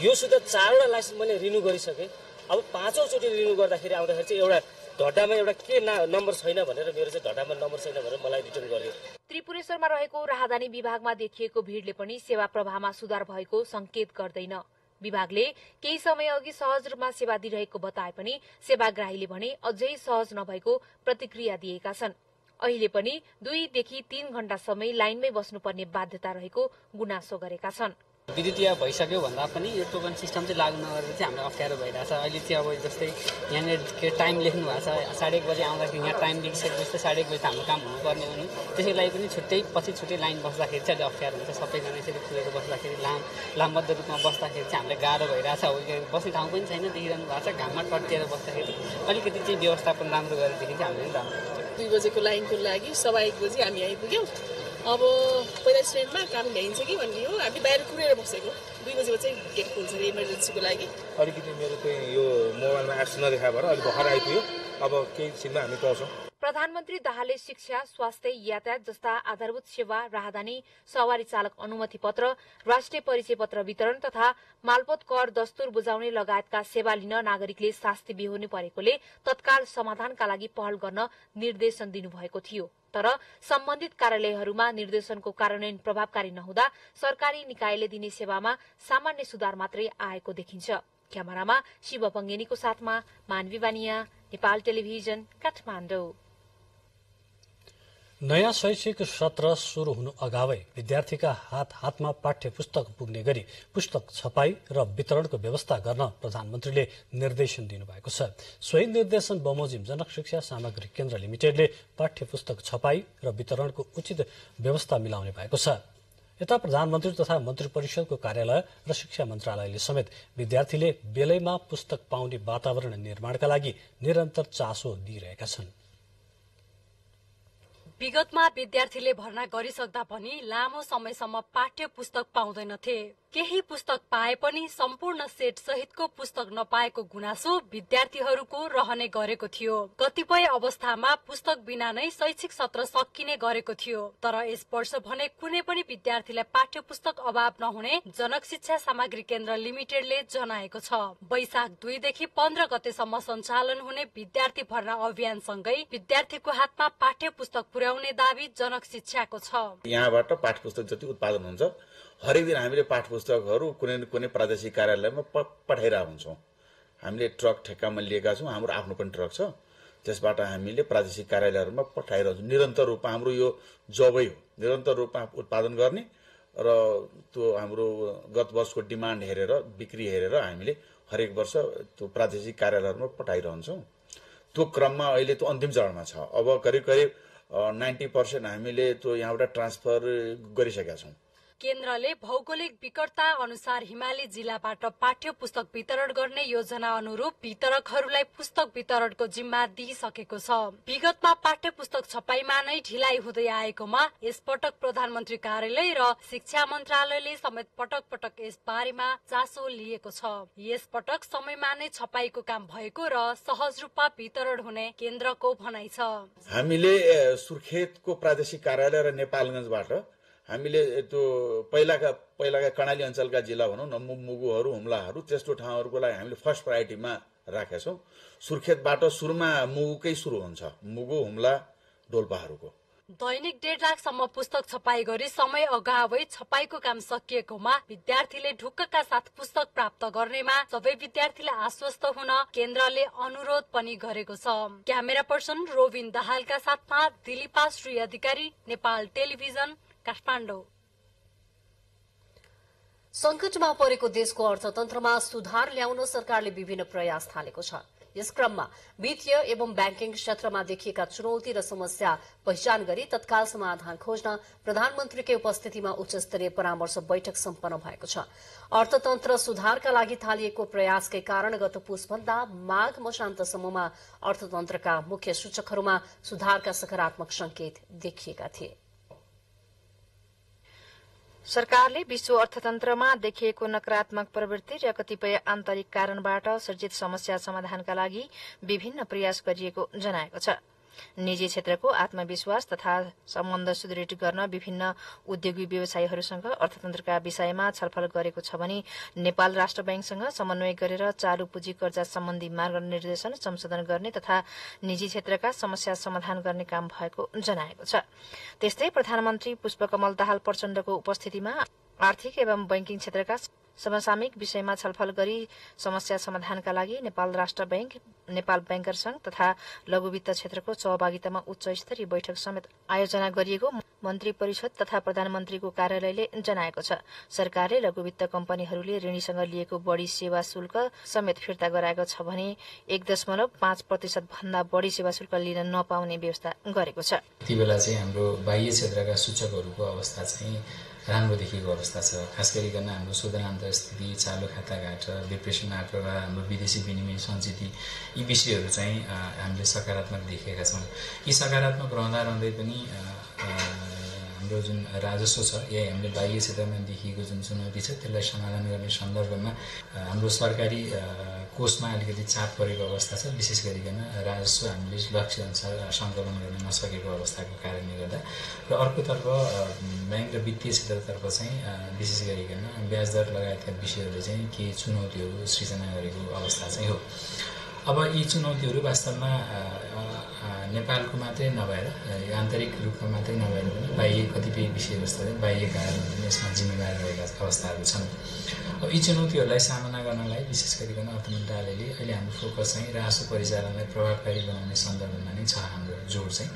Speaker 10: यो सुधा 4वटा लाइसेन्स मैले रिन्यू गरिसकेँ। अब 5औं चोटि रिन्यू गर्दाखेरि आउँदाखेरि चाहिँ एउटा ढड्डामा एउटा के नम्बर छैन भनेर मेरो चाहिँ ढड्डामा नम्बर छैन भनेर मलाई रिटर्न गर्यो।
Speaker 7: त्रिपुरेश्वरमा रहेको राहदानी विभागमा देखिएको भीड़ले पनि सेवा प्रवाहमा सुधार भएको संकेत गर्दैन। विभागले केही समय अघि सहज रूपमा सेवा दिइरहेको बताए पनि सेवाग्राहीले भने अझै सहज नभएको प्रतिक्रिया दिएका छन्। अहिले पनि 2 देखि 3 घण्टा समय लाइनमै बस्नुपर्ने बाध्यता रहेको गुनासो गरेका छन्।
Speaker 11: विद्युतीय भइसक्यो भन्दा पनि यो टोकन सिस्टम चाहिँ लागू नगरेर चाहिँ हामीलाई अप्ठ्यारो भइरहेछ। अहिले चाहिँ अब जस्तै यहाँनिर टाइम लेख्नु भएको छ, 1:30 बजे आउँदाखेरि यहाँ टाइम लेखिसकेपछि त 1:30 बजी त हाम्रो काम हुनुपर्ने हो नि। त्यसैको लागि पनि छुट्टै लाइन बस्दाखेरि चाहिँ अलिक अप्ठ्यारो हुन्छ। सबैजना यसरी कुरेर बस्दाखेरि लामबद्ध रूपमा बस्दाखेरि चाहिँ हामीलाई गाह्रो भइरहेछ। बस्ने ठाउँ पनि छैन, देखिरहनु भएको छ। घाममा टट्टिएर बस्दाखेरि अलिकति चाहिँ व्यवस्थापन राम्रो गरेदेखि चाहिँ हामीले राम्रो हुन्छ।
Speaker 12: 2 बजेको लाइनको लागि 1:15 बजी हामी आइपुग्यौँ। अब पहिला स्ट्यान्डमा काम भ्याइन्छ कि भन्ने हो, हामी बाहिर कुरेर बसेको। 2 बजेको चाहिँ गेट खोल्छ अरे इमर्जेन्सीको लागि।
Speaker 13: अलिकति मेरो चाहिँ यो मोबाइलमा एप्स नदेखा भएर अलिक भर्खर आइपुग्यो। अब केही छिनमा हामी टर्छौँ।
Speaker 7: प्रधानमन्त्री दाहालले शिक्षा, स्वास्थ्य, यातायात जस्ता आधारभूत सेवा, राहदानी, सवारी चालक अनुमति पत्र, राष्ट्रिय परिचय पत्र वितरण तथा मालपोत कर दस्तुर बुझाउने लगायतका सेवा लिन नागरिकले शास्ति बिहोर्नु परेकोले तत्काल समाधानका लागि पहल गर्न निर्देशन दिनुभएको थियो। तर सम्बन्धित कार्यालयहरूमा निर्देशनको कार्यान्वयन प्रभावकारी नहुँदा सरकारी निकायले दिने सेवामा सामान्य सुधार मात्रै आएको देखिन्छ। क्यामेरामा शिव पङ्गेनीको साथमा मानवी बानिया, नेपाल टेलिभिजन, काठमाडौँ।
Speaker 2: नयाँ शैक्षिक सत्र शुरू हुनु अगावै विद्यार्थीका हातमा पाठ्य पुस्तक पुग्ने गरी पुस्तक छपाई र वितरणको व्यवस्था गर्न प्रधानमन्त्रीले निर्देशन दिनुभएको छ। सोही निर्देशन बमोजिम जनक शिक्षा सामग्री केन्द्र लिमिटेडले पाठ्य पुस्तक छपाई र वितरणको उचित व्यवस्था मिलाउने भएको छ। यता प्रधानमन्त्री तथा मन्त्री परिषदको कार्यालय र शिक्षा मन्त्रालयले समेत विद्यार्थीले बेलैमा पुस्तक पाउने वातावरण निर्माणका लागि निरन्तर चासो दिइरहेका छन्।
Speaker 14: विगतमा विद्यार्थीले भर्ना गरिसक्दा पनि लामो समयसम्म पाठ्य पुस्तक पाउँदैनथे। केही पुस्तक पाए पनि सम्पूर्ण सेट सहितको पुस्तक नपाएको गुनासो विद्यार्थीहरूको रहने गरेको थियो। कतिपय अवस्थामा पुस्तक बिना नै शैक्षिक सत्र सकिने गरेको थियो। तर यस वर्ष भने कुनै पनि विद्यार्थीलाई पाठ्य पुस्तक अभाव नहुने जनक शिक्षा सामग्री केन्द्र लिमिटेडले जनाएको छ। वैशाख 2 देखि 15 गतेसम्म सञ्चालन हुने विद्यार्थी भर्ना अभियानसँगै विद्यार्थीको हातमा पाठ्य पुस्तक पुर्याउने दावी जनक शिक्षाको छ।
Speaker 13: यहाँबाट पाठ्य पुस्तक जति उत्पादन हुन्छ हरेक दिन हामीले पाठ्य पुस्तकहरू कुनै न कुनै प्रादेशिक कार्यालयमा पठाइरहेका हुन्छौँ। हामीले ट्रक ठेक्कामा लिएका छौँ, हाम्रो आफ्नो पनि ट्रक छ। त्यसबाट हामीले प्रादेशिक कार्यालयहरूमा पठाइरहेको छौँ। निरन्तर रूपमा हाम्रो यो जबै हो, निरन्तर रूपमा उत्पादन गर्ने र त्यो हाम्रो गत वर्षको डिमान्ड हेरेर बिक्री हेरेर हामीले हरेक वर्ष त्यो प्रादेशिक कार्यालयहरूमा पठाइरहन्छौँ। त्यो क्रममा अहिले त्यो अन्तिम चरणमा छ। अब करिब 90% हामीले त्यो यहाँबाट ट्रान्सफर गरिसकेका छौँ।
Speaker 14: केन्द्रले भौगोलिक विकटता अनुसार हिमाली जिल्लाबाट पाठ्य पुस्तक वितरण गर्ने योजना अनुरूप वितरकहरूलाई पुस्तक वितरणको जिम्मा दिइसकेको छ। विगतमा पाठ्य पुस्तक छपाईमा नै ढिलाइ हुँदै आएकोमा यसपटक प्रधानमन्त्री कार्यालय र शिक्षा मन्त्रालयले समेत पटक पटक यस बारेमा चासो लिएको छ। यसपटक समयमा नै छपाईको काम भएको र सहज रूपमा वितरण हुने केन्द्रको भनाइ छ।
Speaker 13: हामीले सुर्खेतको प्रादेशिक कार्यालय र नेपालगञ्जबाट हामीले त्यो पहिलाका कर्णाली अञ्चलका जिल्ला भनौँ न, मुगुहरू, हुम्लाहरू, त्यस्तो ठाउँहरूको लागि हामीले फर्स्ट प्रायोरिटीमा राखेका छौँ। सुर्खेतबाट सुरुमा मुगुकै सुरु हुन्छ, मुगु, हुम्ला, डोल्पाहरूको।
Speaker 14: दैनिक 1.5 लाखसम्म पुस्तक छपाई गरी समय अगावै छपाईको काम सकिएकोमा विद्यार्थीले ढुक्कका साथ पुस्तक प्राप्त गर्नेमा सबै विद्यार्थीलाई आश्वस्त हुन केन्द्रले अनुरोध पनि गरेको छ। क्यामेरा पर्सन रोबिन दाहालका साथमा दिलीपा श्री अधिकारी, नेपाल टेलिभिजन, काठमाडौँ।
Speaker 1: संकटमा परेको देशको अर्थतन्त्रमा सुधार ल्याउन सरकारले विभिन्न प्रयास थालेको छ। यस क्रममा वित्तीय एवं ब्याङ्किङ क्षेत्रमा देखिएका चुनौती र समस्या पहिचान गरी तत्काल समाधान खोज्न प्रधानमन्त्रीकै उपस्थितिमा उच्चस्तरीय परामर्श बैठक सम्पन्न भएको छ। अर्थतन्त्र सुधारका लागि थालिएको प्रयासकै कारण गत पुसभन्दा माघ मसान्तसम्ममा अर्थतन्त्रका मुख्य सूचकहरूमा सुधारका सकारात्मक संकेत देखिएका थिए।
Speaker 7: सरकारले विश्व अर्थतन्त्रमा देखिएको नकारात्मक प्रवृत्ति र कतिपय आन्तरिक कारणबाट सर्जित समस्या समाधानका लागि विभिन्न प्रयास गरिएको जनाएको छ। निजी क्षेत्रको आत्मविश्वास तथा सम्बन्ध सुदृढ गर्न विभिन्न उद्योगी व्यवसायीहरूसँग अर्थतन्त्रका विषयमा छलफल गरेको छ भने नेपाल राष्ट्र बैंकसँग समन्वय गरेर चालू पुँजी कर्जा सम्बन्धी मार्गनिर्देशन संशोधन गर्ने तथा निजी क्षेत्रका समस्या समाधान गर्ने काम भएको जनाएको छ। त्यस्तै प्रधानमन्त्री पुष्पकमल दाहाल प्रचण्डको उपस्थितिमा आर्थिक एवं बैंकिङ क्षेत्रका समसामयिक विषयमा छलफल गरी समस्या समाधानका लागि नेपाल राष्ट्र बैंक, नेपाल बैंकर संघ तथा लघु वित्त क्षेत्रको सहभागितामा उच्च स्तरीय बैठक समेत आयोजना गरिएको मन्त्री परिषद तथा प्रधानमन्त्रीको कार्यालयले जनाएको छ। सरकारले लघु वित्त कम्पनीहरूले ऋणीसँग लिएको बढी सेवा शुल्क समेत फिर्ता गराएको छ भने 1.5% भन्दा बढी सेवा शुल्क लिन नपाउने व्यवस्था गरेको छ।
Speaker 15: यति बेला चाहिँ हाम्रो बाह्य क्षेत्रका सूचकहरूको अवस्था चाहिँ राम्रो देखिएको अवस्था छ। खास गरिकन हाम्रो शोधनान्तर स्थिति, चालु खाताघाट, डिप्रेसन प्रवाह, हाम्रो विदेशी विनिमय सञ्चित यी विषयहरू चाहिँ हामीले सकारात्मक देखेका छौँ। यी सकारात्मक रहँदै पनि हाम्रो जुन राजस्व छ यही हामीले बाह्य क्षेत्रमा देखिएको जुन चुनौती छ त्यसलाई समाधान गर्ने सन्दर्भमा हाम्रो सरकारी कोषमा अलिकति चाप परेको अवस्था छ। विशेष गरिकन राजस्व हामीले लक्ष्य अनुसार सङ्कलन गर्न नसकेको अवस्थाको कारणले गर्दा र अर्कोतर्फ ब्याङ्क र वित्तीय क्षेत्रतर्फ चाहिँ विशेष गरिकन ब्याज दर लगायतका विषयहरूले चाहिँ केही चुनौतीहरू सृजना गरेको अवस्था चाहिँ हो। अब यी चुनौतीहरू वास्तवमा नेपालको मात्रै नभएर आन्तरिक रूपमा मात्रै नभएर पनि बाह्य कतिपय विषयवस्तु बाह्य कारणहरू पनि यसमा जिम्मेवार रहेका अवस्थाहरू छन्। अब यी चुनौतीहरूलाई सामना गर्नलाई विशेष गरिकन अर्थ मन्त्रालयले अहिले हाम्रो फोकस चाहिँ राजस्व परिचालनलाई प्रभावकारी बनाउने सन्दर्भमा नै छ। हाम्रो जोड चाहिँ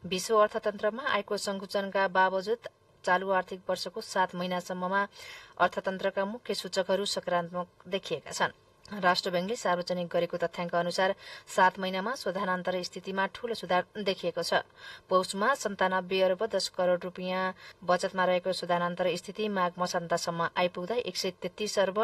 Speaker 7: विश्व अर्थतन्त्रमा आएको संकुचनका बावजुद चालू आर्थिक वर्षको 7 महिनासम्ममा अर्थतन्त्रका मुख्य सूचकहरू सकारात्मक देखिएका छन्। राष्ट्र बैंकले सार्वजनिक गरेको तथ्याङ्क अनुसार 7 महिनामा शोधनान्तर स्थितिमा ठूलो सुधार देखिएको छ। पौषमा 97 अर्ब 10 करोड़ रुपियाँ बचतमा रहेको शोधनान्तर स्थिति माघ मसान्तसम्म आइपुग्दा 133 अर्ब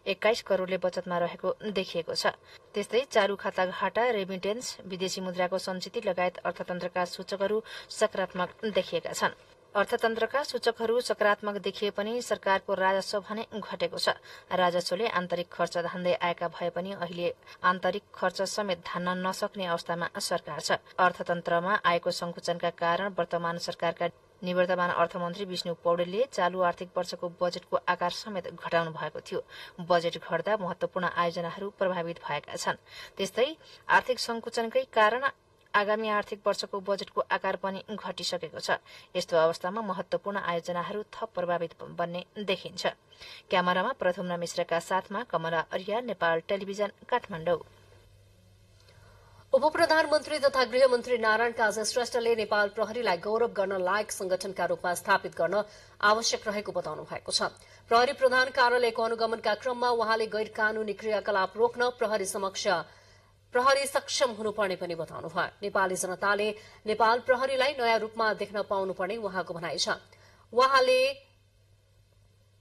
Speaker 7: 21 करोड़ले बचतमा रहेको देखिएको छ। त्यस्तै चालू खाता घाटा, रेमिटेन्स, विदेशी मुद्राको सञ्चित लगायत अर्थतन्त्रका सूचकहरू सकारात्मक देखिएका छन्। अर्थतन्त्रका सूचकहरू सकारात्मक देखिए पनि सरकारको राजस्व भने घटेको छ। राजस्वले आन्तरिक खर्च धान्दै आएका भए पनि अहिले आन्तरिक खर्च समेत धान्न नसक्ने अवस्थामा सरकार छ। अर्थतन्त्रमा आएको संकुचनका कारण वर्तमान सरकारका निवर्तमान अर्थमन्त्री विष्णु पौडेलले चालू आर्थिक वर्षको बजेटको आकार समेत घटाउनु भएको थियो। बजेट घट्दा महत्वपूर्ण आयोजनाहरू प्रभावित भएका छन्। त्यस्तै आर्थिक संकुचनकै कारण आगामी आर्थिक वर्षको बजेटको आकार पनि घटिसकेको छ। यस्तो अवस्थामा महत्वपूर्ण आयोजनाहरू थप प्रभावित बन्ने देखिन्छ। क्यामेरामा प्रथम मिश्रका साथमा कमला अर्या, नेपाल टेलिभिजन, काठमाडौँ।
Speaker 1: उपप्रधानमन्त्री तथा गृहमन्त्री नारायण काजी श्रेष्ठले नेपाल प्रहरीलाई गौरव गर्न लायक संगठनका रूपमा स्थापित गर्न आवश्यक रहेको बताउनु भएको छ। प्रहरी प्रधान कार्यालयको अनुगमनका क्रममा उहाँले गैर कानूनी क्रियाकलाप रोक्न प्रहरी सक्षम हुनुपर्ने पनि बताउनुभयो। नेपाली जनताले नेपाल प्रहरीलाई नयाँ रूपमा देख्न पाउनुपर्ने उहाँको भनाइ छ। उहाँले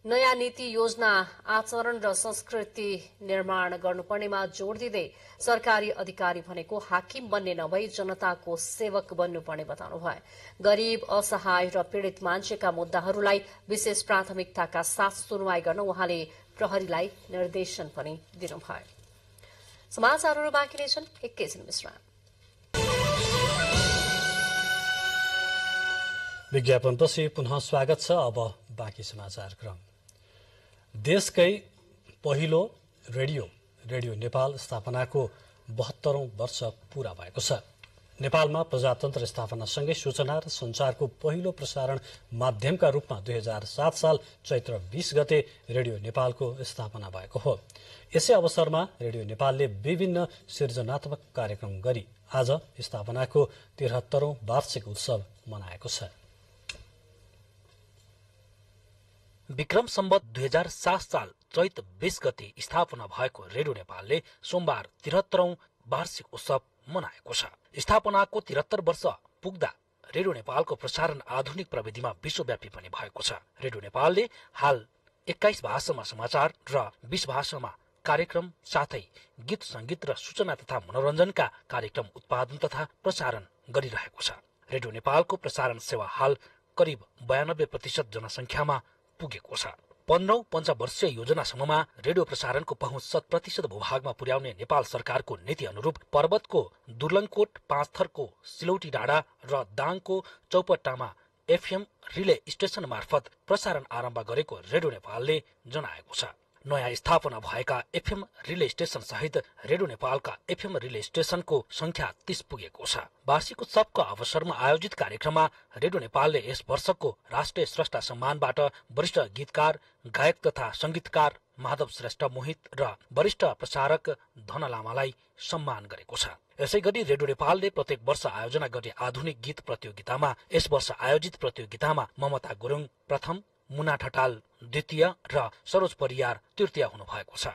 Speaker 1: नयाँ नीति, योजना, आचरण र संस्कृति निर्माण गर्नुपर्नेमा जोड़ दिँदै सरकारी अधिकारी भनेको हाकिम बन्ने नभई जनताको सेवक बन्नुपर्ने बताउनुभयो। गरीब, असहाय र पीड़ित मान्छेका मुद्दाहरूलाई विशेष प्राथमिकताका साथ सुनवाई गर्न उहाँले प्रहरीलाई निर्देशन पनि दिनुभयो। समाचारहरू बाँकी नै छन्, एकैछिन विश्राम।
Speaker 2: विज्ञापनपछि पुनः स्वागत छ। अब बाँकी समाचार क्रम। देशकै पहिलो रेडियो नेपाल स्थापनाको 72औं वर्ष पूरा भएको छ। नेपालमा प्रजातन्त्र स्थापनासँगै सूचना र संचारको पहिलो प्रसारण माध्यमका रूपमा 2007 साल चैत्र 20 गते रेडियो नेपालको स्थापना भएको हो। यसै अवसरमा रेडियो नेपालले विभिन्न सृजनात्मक कार्यक्रम गरी आज स्थापनाको 73औं वार्षिक उत्सव मनाएको छ।
Speaker 16: विक्रम सम्वत 2007 साल चैत 20 गते स्थापना भएको रेडियो नेपालले सोमबार 73औं वार्षिक उत्सव मनाएको छ। स्थापनाको 73 वर्ष पुग्दा रेडियो नेपालको प्रसारण आधुनिक प्रविधिमा विश्वव्यापी पनि भएको छ। रेडियो नेपालले हाल 21 भाषामा समाचार र 20 भाषामा कार्यक्रम साथै गीत संगीत र सूचना तथा मनोरञ्जनका कार्यक्रम उत्पादन तथा प्रसारण गरिरहेको छ। रेडियो नेपालको प्रसारण सेवा हाल करिब 92% जनसंख्यामा पुगेको छ। 15औं पञ्चवर्षीय योजनासम्ममा रेडियो प्रसारणको पहुँच 100% भूभागमा पुर्याउने नेपाल सरकारको नीति अनुरूप पर्वतको दुर्लङकोट, पाँचथरको सिलौटी डाँडा र दाङको चौपट्टामा एफएम रिले स्टेशन मार्फत प्रसारण आरम्भ गरेको रेडियो नेपालले जनाएको छ। नयाँ स्थापना भएका एफएम रिले स्टेशन सहित रेडियो नेपालका एफएम रिले स्टेशनको संख्या 30 पुगेको छ। वार्षिक उत्सवको अवसरमा आयोजित कार्यक्रममा रेडियो नेपालले यस वर्षको राष्ट्रिय स्रष्टा सम्मानबाट वरिष्ठ गीतकार, गायक तथा संगीतकार माधव श्रेष्ठ मोहित र वरिष्ठ प्रसारक धन लामालाई सम्मान गरेको छ। यसै गरी रेडियो नेपालले प्रत्येक वर्ष आयोजना गर्ने आधुनिक गीत प्रतियोगितामा यस वर्ष आयोजित प्रतियोगितामा ममता गुरुङ प्रथम, मुना ठटाल द्वितीय र सरोज परियार तृतीय हुनुभएको छ।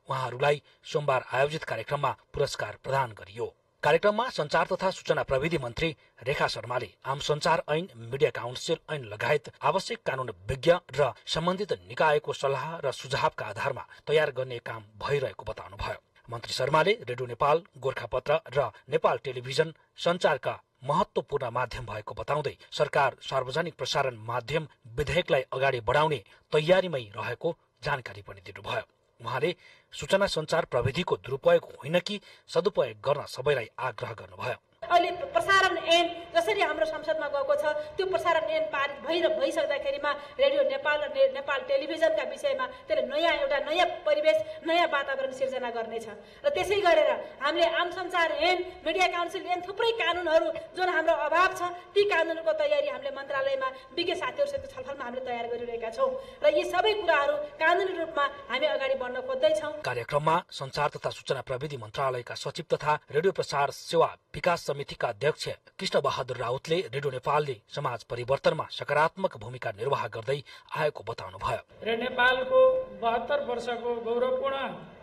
Speaker 16: उहाँहरूलाई सोमबार आयोजित कार्यक्रममा पुरस्कार प्रदान गरियो। कार्यक्रममा संचार तथा सूचना प्रविधि मन्त्री रेखा शर्माले आम संचार ऐन, मिडिया काउन्सिल ऐन लगायत आवश्यक कानून विज्ञ र सम्बन्धित निकायको सल्लाह र सुझावका आधारमा तयार गर्ने काम भइरहेको बताउनुभयो। मन्त्री शर्माले रेडियो नेपाल, गोरखापत्र र नेपाल टेलिभिजन संचारका महत्वपूर्ण माध्यम भएको बताउँदै सरकार सार्वजनिक प्रसारण माध्यम विधेयकलाई अगाडि बढाउने तयारीमै रहेको जानकारी पनि दिनुभयो। उहाँले सूचना संचार प्रविधिको दुरुपयोग होइन कि सदुपयोग गर्न सबैलाई आग्रह गर्नुभयो।
Speaker 8: अहिले प्रसारण ऐन जसरी हाम्रो संसदमा गएको छ त्यो प्रसारण ऐन पारित भइसक्दाखेरिमा रेडियो नेपाल र नेपाल टेलिभिजनका विषयमा त्यसले एउटा नयाँ परिवेश, नयाँ वातावरण सिर्जना गर्नेछ र त्यसै गरेर हामीले आम संचार ऐन, मिडिया काउन्सिल ऐन थुप्रै कानूनहरू जुन हाम्रो अभाव छ ती कानूनको तयारी हामीले मन्त्रालयमा विज्ञ साथीहरूसित छलफलमा हामीले तयार गरिरहेका छौँ र यी सबै कुराहरू कानूनी रूपमा हामी अगाडि बढ्न खोज्दैछौँ।
Speaker 16: कार्यक्रममा संचार तथा सूचना प्रविधि मन्त्रालयका सचिव तथा रेडियो प्रसार सेवा विकास समितिका अध्यक्ष कृष्ण बहादुर राउतले रेडियो नेपालले समाज परिवर्तनमा सकारात्मक भूमिका निर्वाह गर्दै आएको बताउनुभयो।
Speaker 17: रेडियो नेपालको 72 वर्षको गौरवपूर्ण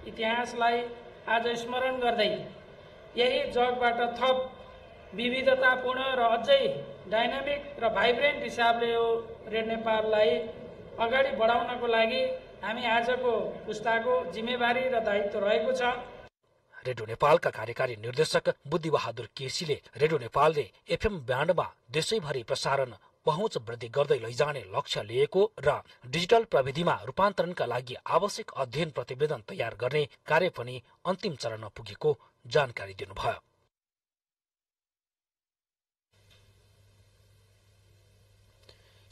Speaker 17: इतिहासलाई आज स्मरण गर्दै यही जगबाट थप विविधतापूर्ण र अझै डाइनामिक र भाइब्रेन्ट हिसाबले यो रेडियो नेपाललाई अगाडि बढाउनको लागि हामी आजको पुस्ताको जिम्मेवारी र दायित्व रहेको छ।
Speaker 16: रेडियो नेपालका कार्यकारी निर्देशक बुद्धि बहादुर केसीले रेडियो नेपालले एफएम ब्यान्डमा देशैभरि प्रसारण पहुँच वृद्धि गर्दै लैजाने लक्ष्य लिएको र डिजिटल प्रविधिमा रूपान्तरणका लागि आवश्यक अध्ययन प्रतिवेदन तयार गर्ने कार्य पनि अन्तिम चरणमा पुगेको जानकारी दिनुभयो।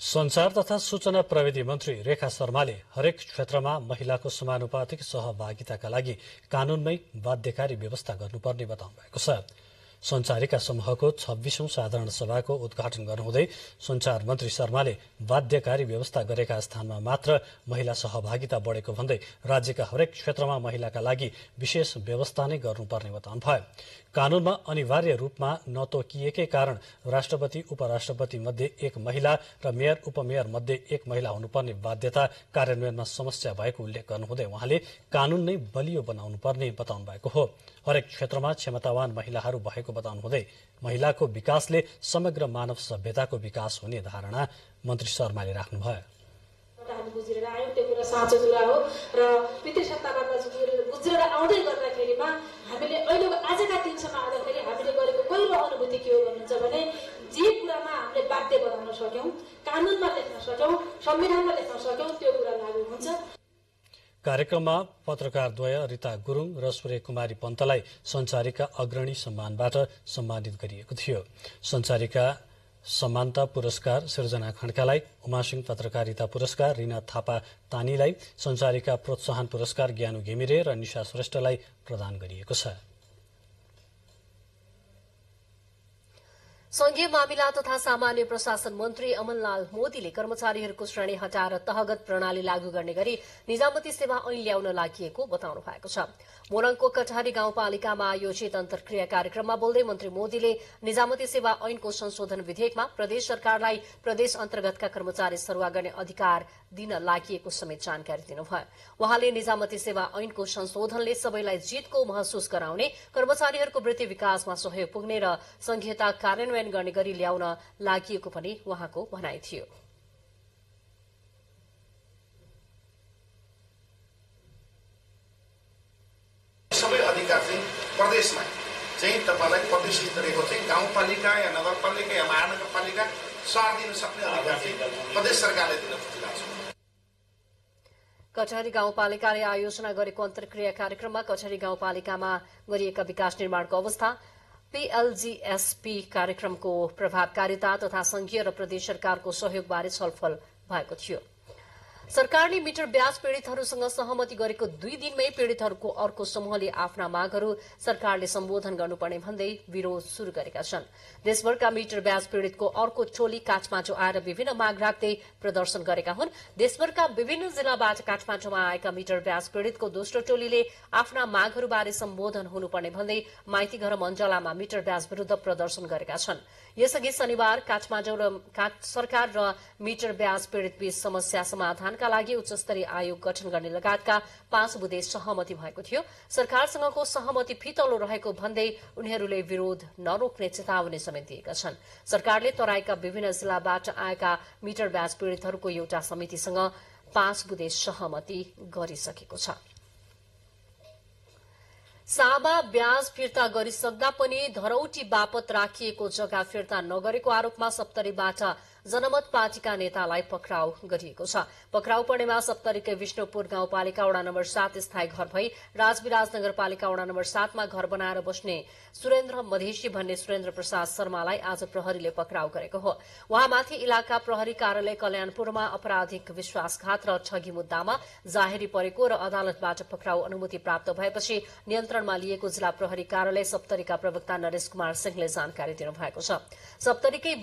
Speaker 2: संचार तथा सूचना प्रविधि मन्त्री रेखा शर्माले हरेक क्षेत्रमा महिलाको समानुपातिक सहभागिताका लागि कानूनमै बाध्यकारी व्यवस्था गर्नुपर्ने बताउनु भएको छ। संचारिका समूहको 26औं साधारण सभाको उद्घाटन गर्नुहुँदै संचार मन्त्री शर्माले बाध्यकारी व्यवस्था गरेका स्थानमा मात्र महिला सहभागिता बढेको भन्दै राज्यका हरेक क्षेत्रमा महिलाका लागि विशेष व्यवस्था नै गर्नुपर्ने बताउनुभयो। कानूनमा अनिवार्य रूपमा नतोकिएकै कारण राष्ट्रपति, उपराष्ट्रपति मध्ये एक महिला र मेयर, उपमेयर मध्ये एक महिला हुनुपर्ने बाध्यता कार्यान्वयनमा समस्या भएको उल्लेख गर्नुहुँदै उहाँले कानून नै बलियो बनाउनुपर्ने बताउनु भएको हो। हरेक क्षेत्रमा क्षमतावान महिलाहरू भएको बताउनुहुँदै महिलाको विकासले समग्र मानव सभ्यताको विकास हुने धारणा मन्त्री शर्माले राख्नुभयो।
Speaker 8: हामी बुझेर आयौँ त्यो कुरा साँचो कुरा हो र पितृसत्ताबाट बुझेर आउँदै गर्दाखेरिमा हामीले अहिलेको आजका दिनसम्म आउँदाखेरि हामीले गरेको पहिलो अनुभूति के हो भन्नुहुन्छ भने जे कुरामा हामीले बाध्य बनाउन सक्यौँ, कानूनमा लेख्न सक्यौँ, संविधानमा लेख्न सक्यौँ त्यो कुरा लागू हुन्छ।
Speaker 2: कार्यक्रममा पत्रकारद्वय रिता गुरुङ र सूर्य कुमारी पन्तलाई संचारिका अग्रणी सम्मानबाट सम्मानित गरिएको थियो। संचारिका समानता पुरस्कार सृजना खड्कालाई, उमासिंह पत्रकारिता पुरस्कार रिना थापा तानीलाई, संचारिका प्रोत्साहन पुरस्कार ज्ञानु घिमिरे र निशा श्रेष्ठलाई प्रदान गरिएको छ।
Speaker 1: संघीय मामिला तथा सामान्य प्रशासन मन्त्री अमनलाल मोदीले कर्मचारीहरूको श्रेणी हटाएर तहगत प्रणाली लागू गर्ने गरी निजामती सेवा ऐन ल्याउन लागि बताउनु भएको छ। मोरङको कटहरी गाउँपालिकामा आयोजित अन्तर्क्रिया कार्यक्रममा बोल्दै मन्त्री मोदीले निजामती सेवा ऐनको संशोधन विधेयकमा प्रदेश सरकारलाई प्रदेश अन्तर्गतका कर्मचारी सरुवा गर्ने अधिकार दिन लागि समेत जानकारी दिनुभयो। उहाँले निजामती सेवा ऐनको संशोधनले सबैलाई जितको महसुस गराउने, कर्मचारीहरूको वृत्ति विकासमा सहयोग पुग्ने र संघीयता कार्यान्वयन गर्ने गरी ल्याउन लागि पनि उहाँको भनाइ थियो।
Speaker 18: सबै अधिकार चाहिँ प्रदेशमा चाहिँ तपाईलाई प्रदेश स्तरको चाहिँ गाउँपालिका या नगरपालिका या महानगरपालिका सहर दिन सक्ने अधिकार चाहिँ प्रदेश सरकारले दिन खोजिरहेको छ।
Speaker 1: कटहरी गाउँपालिकाले आयोजना गरेको अन्तर्क्रिया कार्यक्रममा कटहरी गाउँपालिकामा गरिएका विकास निर्माणको अवस्था, पीएलजीएसपी कार्यक्रमको प्रभावकारिता तथा संघीय र प्रदेश सरकारको सहयोगबारे छलफल भएको थियो। सरकारले मिटर ब्याज पीड़ितहरूसँग सहमति गरेको 2 दिनमै पीड़ितहरूको अर्को समूहले आफ्ना मागहरू सरकारले सम्बोधन गर्नुपर्ने भन्दै विरोध शुरू गरेका छन्। देशभरका मिटर ब्याज पीड़ितको अर्को टोली काठमाडौँ आएर विभिन्न माग राख्दै प्रदर्शन गरेका हुन्। देशभरका विभिन्न जिल्लाबाट काठमाडौँमा आएका मिटर ब्याज पीड़ितको दोस्रो टोलीले आफ्ना मागहरूबारे सम्बोधन हुनुपर्ने भन्दै माइतीघर मण्डलामा मिटर ब्याज विरूद्ध प्रदर्शन गरेका छन्। यसअघि शनिबार काठमाडौँ सरकार र मिटर ब्याज पीड़ित बीच समस्या समाधानका लागि उच्चस्तरीय आयोग गठन गर्ने लगायतका 5 बुँदे सहमति भएको थियो। सरकारसँगको सहमति फितलो रहेको भन्दै उनीहरूले विरोध नरोक्ने चेतावनी समेत दिएका छन्। सरकारले तराईका विभिन्न जिल्लाबाट आएका मिटर ब्याज पीड़ितहरूको एउटा समितिसँग 5 बुँदे सहमति गरिसकेको छ। साबा ब्याज फिर्ता गरिसक्दा पनि धरौटी बापत राखिएको जग्गा फिर्ता नगरेको आरोपमा सप्तरीबाट जनमत पार्टीका नेतालाई पक्राउ गरिएको छ। पक्राउ पर्नेमा सप्तरीकै विष्णुपुर गाउँपालिका वडा नम्बर 7 स्थायी घर भई राजविराज नगरपालिका वडा नम्बर 7 मा घर बनाएर बस्ने सुरेन्द्र मधेशी भन्ने सुरेन्द्र प्रसाद शर्मालाई आज प्रहरीले पक्राउ गरेको हो। उहाँमाथि इलाका प्रहरी कार्यालय कल्याणपुरमा आपराधिक विश्वासघात र ठगी मुद्दामा जाहेरी परेको र अदालतबाट पक्राउ अनुमति प्राप्त भएपछि नियन्त्रणमा लिएको जिल्ला प्रहरी कार्यालय सप्तरीका प्रवक्ता नरेश कुमार सिंहले जानकारी दिनुभएको छ। सप्तरीकै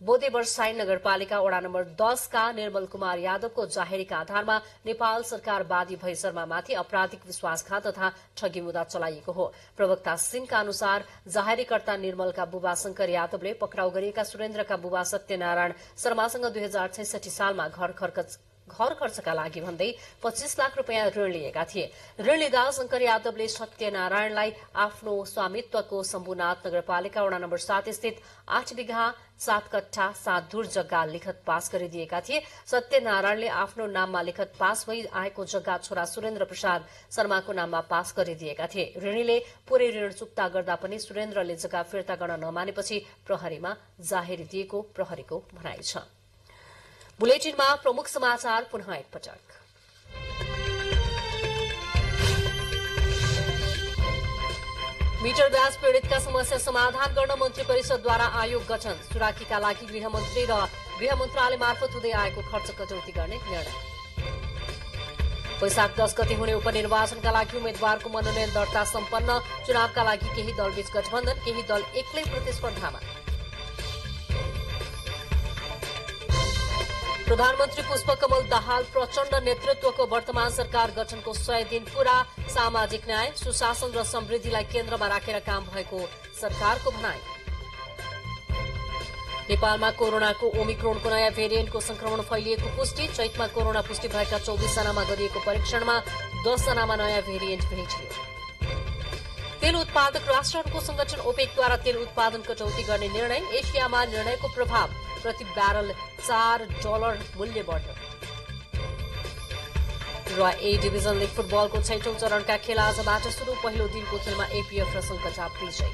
Speaker 1: बोदे बर्साई नगरपालिका वडा नम्बर 10 का निर्मल कुमार यादवको जाहेरीका आधारमा नेपाल सरकार वादी भई शर्मामाथि आपराधिक विश्वासघात तथा ठगी मुद्दा चलाइएको हो। प्रवक्ता सिंहका अनुसार जाहेरीकर्ता निर्मलका बुबा शंकर यादवले पक्राउ गरिएका सुरेन्द्रका बुबा सत्यनारायण शर्मासँग 2066 सालमा घर खर्चका लागि भन्दै 25 लाख रुपियाँ ऋण लिएका थिए। ऋण लिँदा शंकर यादवले सत्यनारायणलाई आफ्नो स्वामित्वको शम्भुनाथ नगरपालिका वडा नम्बर 7 स्थित 8 बिघा 7 कट्ठा 7 धुर जग्गा लिखत पास गरिदिएका थिए। सत्यनारायणले आफ्नो नाममा लिखत पास भई आएको जग्गा छोरा सुरेन्द्र प्रसाद शर्माको नाममा पास गरिदिएका थिए। ऋणीले पूरै ऋण चुक्ता गर्दा पनि सुरेन्द्रले जग्गा फिर्ता गर्न नमानेपछि प्रहरीमा जाहेरी दिएको प्रहरीको भनाइ छ। बुलेटिनमा प्रमुख समाचार पुनः एकपटक। मिटर ब्याज पीड़ितका समस्या समाधान गर्न मन्त्री परिषदद्वारा आयोग गठन। सुराकीका लागि गृहमन्त्री र गृह मन्त्रालय मार्फत हुँदै आएको खर्च कटौती गर्ने निर्णय। वैशाख 10 गते हुने उपनिर्वाचनका लागि उम्मेद्वारको मनोनयन दर्ता सम्पन्न। चुनावका लागि केही दलबीच गठबन्धन, केही दल एक्लै प्रतिस्पर्धामा। प्रधानमन्त्री पुष्पकमल दाहाल प्रचण्ड नेतृत्वको वर्तमान सरकार गठनको 100 दिन पूरा। सामाजिक न्याय, सुशासन र समृद्धिलाई केन्द्रमा राखेर काम भएको सरकारको भनाइ। नेपालमा कोरोनाको ओमिक्रोनको नयाँ भेरिएन्टको संक्रमण फैलिएको पुष्टि। चैतमा कोरोना पुष्टि भएका 24 जनामा गरिएको परीक्षणमा 10 जनामा नयाँ भेरिएन्ट भेटियो। तेल उत्पादक राष्ट्रहरूको संगठन ओपेकद्वारा तेल उत्पादन कटौती गर्ने निर्णय। एसियामा निर्णयको प्रभाव, प्रति ब्यारल $4 मूल्य बढ्यो। र ए डिभिजन लीग फुटबलको 6औं चरणका खेल आजबाट शुरू। पहिलो दिनको खेलमा एपीएफ र सङ्कटाप विजय।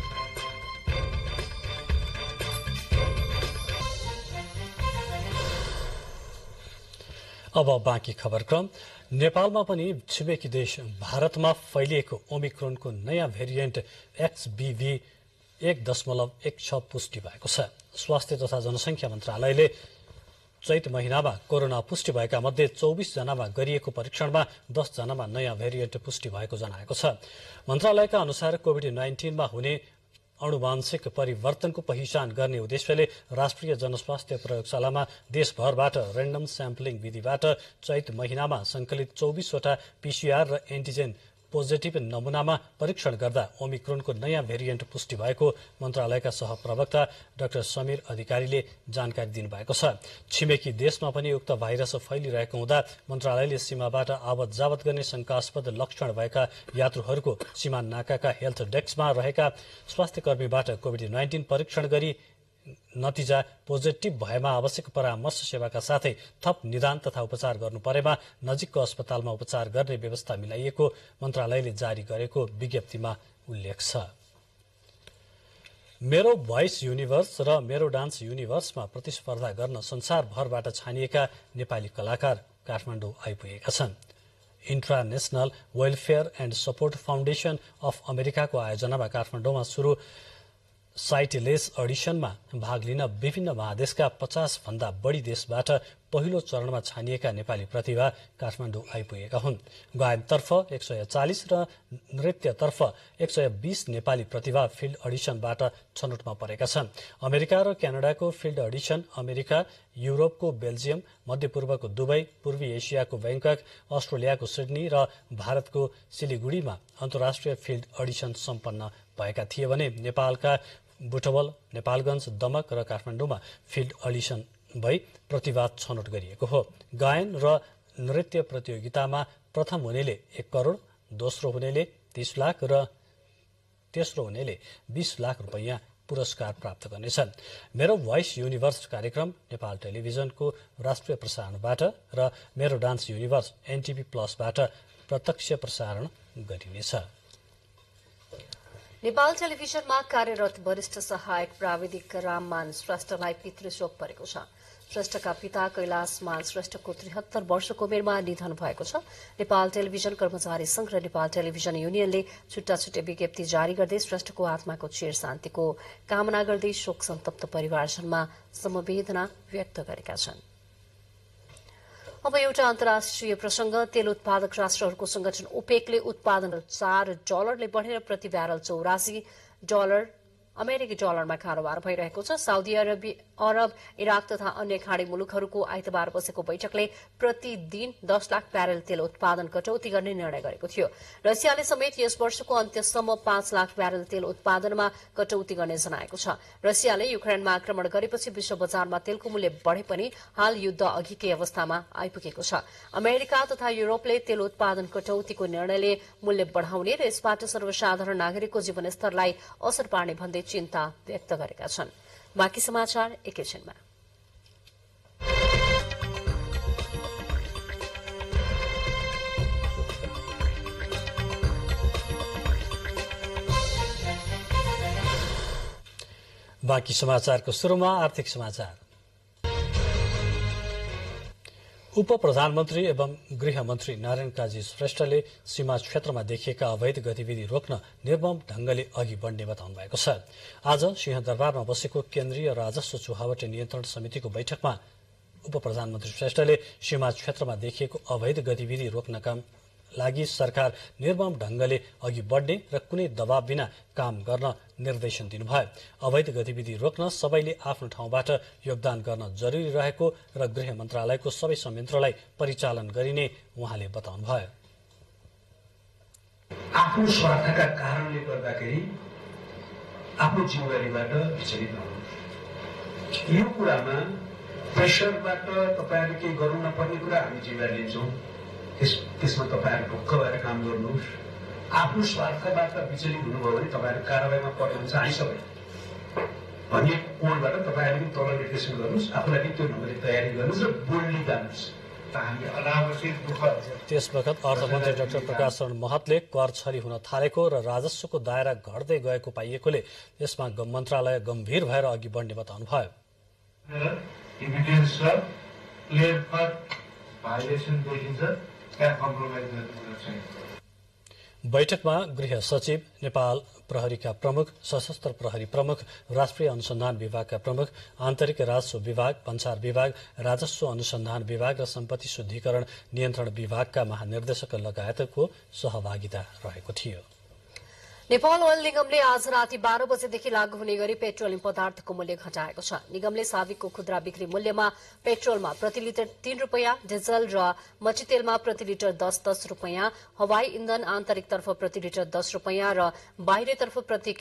Speaker 2: अब बाँकी खबरक्रम। नेपालमा पनि छिमेकी देश भारतमा फैलिएको ओमिक्रोनको नयाँ भेरिएन्ट XBV1.16 पुष्टि भएको छ। स्वास्थ्य तथा जनसंख्या मन्त्रालयले चैत महिनामा कोरोना पुष्टि भएका मध्ये 24 जनामा गरिएको परीक्षणमा 10 जनामा नयाँ भेरिएन्ट पुष्टि भएको जनाएको छ। मन्त्रालयका अनुसार कोभिड-19 मा हुने अनुवांशिक परिवर्तनको पहिचान गर्ने उद्देश्यले राष्ट्रिय जनस्वास्थ्य प्रयोगशालामा देशभरबाट र्यान्डम स्याम्पलिङ विधिबाट चैत महिनामा संकलित 24 वटा पीसीआर र एन्टिजेन पोजिटिभ नमूनामा परीक्षण गर्दा ओमिक्रोनको नयाँ भेरिएन्ट पुष्टि भएको मन्त्रालयका सहप्रवक्ता डाक्टर समीर अधिकारीले जानकारी दिनुभएको छ। छिमेकी देशमा पनि उक्त भाइरस फैलिरहेको हुँदा मन्त्रालयले सीमाबाट आवत जावत गर्ने शंकास्पद लक्षण भएका यात्रुहरूको सीमा नाकाका हेल्थ डेस्कमा रहेका स्वास्थ्यकर्मीबाट कोभिड-19 परीक्षण गरी नतिजा पोजिटिभ भएमा आवश्यक परामर्श सेवाका साथै थप निदान तथा उपचार गर्नु परेमा नजिकको अस्पतालमा उपचार गर्ने व्यवस्था मिलाइएको मन्त्रालयले जारी गरेको विज्ञप्तिमा उल्लेख छ। मेरो भोइस युनिभर्स र मेरो डान्स युनिभर्समा प्रतिस्पर्धा गर्न संसारभरबाट छानिएका नेपाली कलाकार काठमाडौँ आइपुगेका छन्। International welfare and support foundation of अमेरिकाको आयोजनामा काठमाडौँमा साइटलेस अडिसनमा भाग लिन विभिन्न महादेशका 50 भन्दा बढी देशबाट पहिलो चरणमा छानिएका नेपाली प्रतिभा काठमाडौँ आइपुगेका हुन्। गायनतर्फ 140 र नृत्यतर्फ 120 नेपाली प्रतिभा फिल्ड अडिसनबाट छनौटमा परेका छन्। अमेरिका र क्यानाडाको फिल्ड अडिसन, अमेरिका, युरोपको बेल्जियम, मध्यपूर्वको दुबई, पूर्वी एसियाको बैंकक, अस्ट्रेलियाको सिडनी र भारतको सिलिगुडीमा अन्तर्राष्ट्रिय फिल्ड अडिसन सम्पन्न भएका थिए भने नेपालका बुटवल, नेपालगञ्ज, दमक र काठमाडौँमा फिल्ड अडिसन भई प्रतिभा छनौट गरिएको हो। गायन र नृत्य प्रतियोगितामा प्रथम हुनेले 1 करोड़, दोस्रो हुनेले 30 लाख र तेस्रो हुनेले 20 लाख रुपैयाँ पुरस्कार प्राप्त गर्नेछन्। मेरो भोइस युनिभर्स कार्यक्रम नेपाल टेलिभिजनको राष्ट्रिय प्रसारणबाट र मेरो डान्स युनिभर्स एनटिभी प्लसबाट प्रत्यक्ष प्रसारण गरिनेछ।
Speaker 1: नेपाल टेलिभिजनमा कार्यरत वरिष्ठ सहायक प्राविधिक राममान श्रेष्ठलाई पितृशोक परेको छ। श्रेष्ठका पिता कैलाशमान श्रेष्ठको 73 वर्षको उमेरमा निधन भएको छ। नेपाल टेलिभिजन कर्मचारी संघ र नेपाल टेलिभिजन युनियनले छुट्टा छुट्टै विज्ञप्ति जारी गर्दै श्रेष्ठको आत्माको चिर शान्तिको कामना गर्दै शोक सन्तप्त परिवारजनमा समवेदना व्यक्त गरेका छन्। अब एउटा अन्तर्राष्ट्रिय प्रसंग। तेल उत्पादक राष्ट्रहरूको संगठन ओपेकले उत्पादन $4 बढेर प्रति ब्यारल $84 अमेरिकी डलरमा कारोबार भइरहेको छ। साउदी अरब, इराक तथा अन्य खाडी मुलुकहरूको आइतबार बसेको बैठकले प्रतिदिन 10 लाख ब्यारेल तेल उत्पादन कटौती गर्ने निर्णय गरेको थियो। रसियाले समेत यस वर्षको अन्त्यसम्म 5 लाख ब्यारेल तेल उत्पादनमा कटौती गर्ने जनाएको छ। रसियाले युक्रेनमा आक्रमण गरेपछि विश्व बजारमा तेलको मूल्य बढे पनि हाल युद्ध अघिकै अवस्थामा आइपुगेको छ। अमेरिका तथा युरोपले तेल उत्पादन कटौतीको निर्णयले मूल्य बढ़ाउने र यसबाट सर्वसाधारण नागरिकको जीवनस्तरलाई असर पार्ने भन्दै चिन्ता व्यक्त गरेका छन्। बाँकी समाचार एकैछिनमा।
Speaker 2: बाँकी समाचारको सुरुमा आर्थिक समाचार। उप प्रधानमन्त्री एवं गृहमन्त्री नारायण काजी श्रेष्ठले सीमा क्षेत्रमा देखिएका अवैध गतिविधि रोक्न निर्मम ढंगले अघि बढ्ने बताउनु भएको छ। आज सिंहदरबारमा बसेको केन्द्रीय राजस्व चुहावटे नियन्त्रण समितिको बैठकमा उप प्रधानमन्त्री श्रेष्ठले सीमा क्षेत्रमा देखिएको अवैध गतिविधि रोक्नका लागि सरकार निर्मम ढंगले अघि बढ्ने र कुनै दबाव बिना काम गर्न निर्देशन दिनुभयो। अवैध गतिविधि रोक्न सबैले आफ्नो ठाउँबाट योगदान गर्न जरुरी रहेको र गृह मन्त्रालयको सबै संयन्त्रलाई परिचालन गरिने उहाँले बताउनुभयो।
Speaker 19: आफ्नो स्वार्थका कारणले गर्दाखेरि आफ्नो जिम्मेवारीबाट विचलित नहुनु। यो कुरामा प्रेसरबाट तपाईहरुले केही गर्नु नपर्ने कुरा हामी जिम्मेवारी लिन्छौं। त्यसमा तपाईहरु ढुक्क भएर काम गर्नुहोस्। आफ्नो स्वार्थबाट विचलित हुनुभयो भने तपाईहरु कारबाहीमा पर्ने हुन्छ। हामी सबै भन्ने कोणबाट तपाईहरुले तल निर्देशन गर्नुहोस्। आफूलाई त्यो ढंगले तयारी गर्नुहोस् र बोल्दै जानुहोस्। हामी अनावश्यक दुःख।
Speaker 2: त्यसवखत अर्थमन्त्री डाक्टर प्रकाश शरण महतले कर छली हुन थालेको र राजस्वको दायरा घट्दै गएको पाइएकोले यसमा मन्त्रालय गम्भीर भएर अघि बढ्ने बताउनुभयो।
Speaker 19: एभिडेन्स र क्लियर कट भाइलेसन देखिन्छ।
Speaker 2: बैठकमा गृह सचिव, नेपाल प्रहरीका प्रमुख, सशस्त्र प्रहरी प्रमुख, राष्ट्रिय अनुसन्धान विभागका प्रमुख, आन्तरिक राजस्व विभाग, भन्सार विभाग, राजस्व अनुसन्धान विभाग र सम्पत्ति शुद्धिकरण नियन्त्रण विभागका महानिर्देशक लगायतको सहभागिता रहेको थियो।
Speaker 1: नेपाल ओयल निगमले आज राति 12 बजेदेखि लागू हुने गरी पेट्रोलियम पदार्थको मूल्य घटाएको छ। निगमले साविकको खुद्रा बिक्री मूल्यमा पेट्रोलमा प्रति लिटर 3 रुपैयाँ, डिजल र मट्टीतेलमा प्रति लिटर 10 रुपैयाँ, हवाई इन्धन आन्तरिकतर्फ प्रति लिटर 10 रुपैयाँ र बाहिरतर्फ प्रति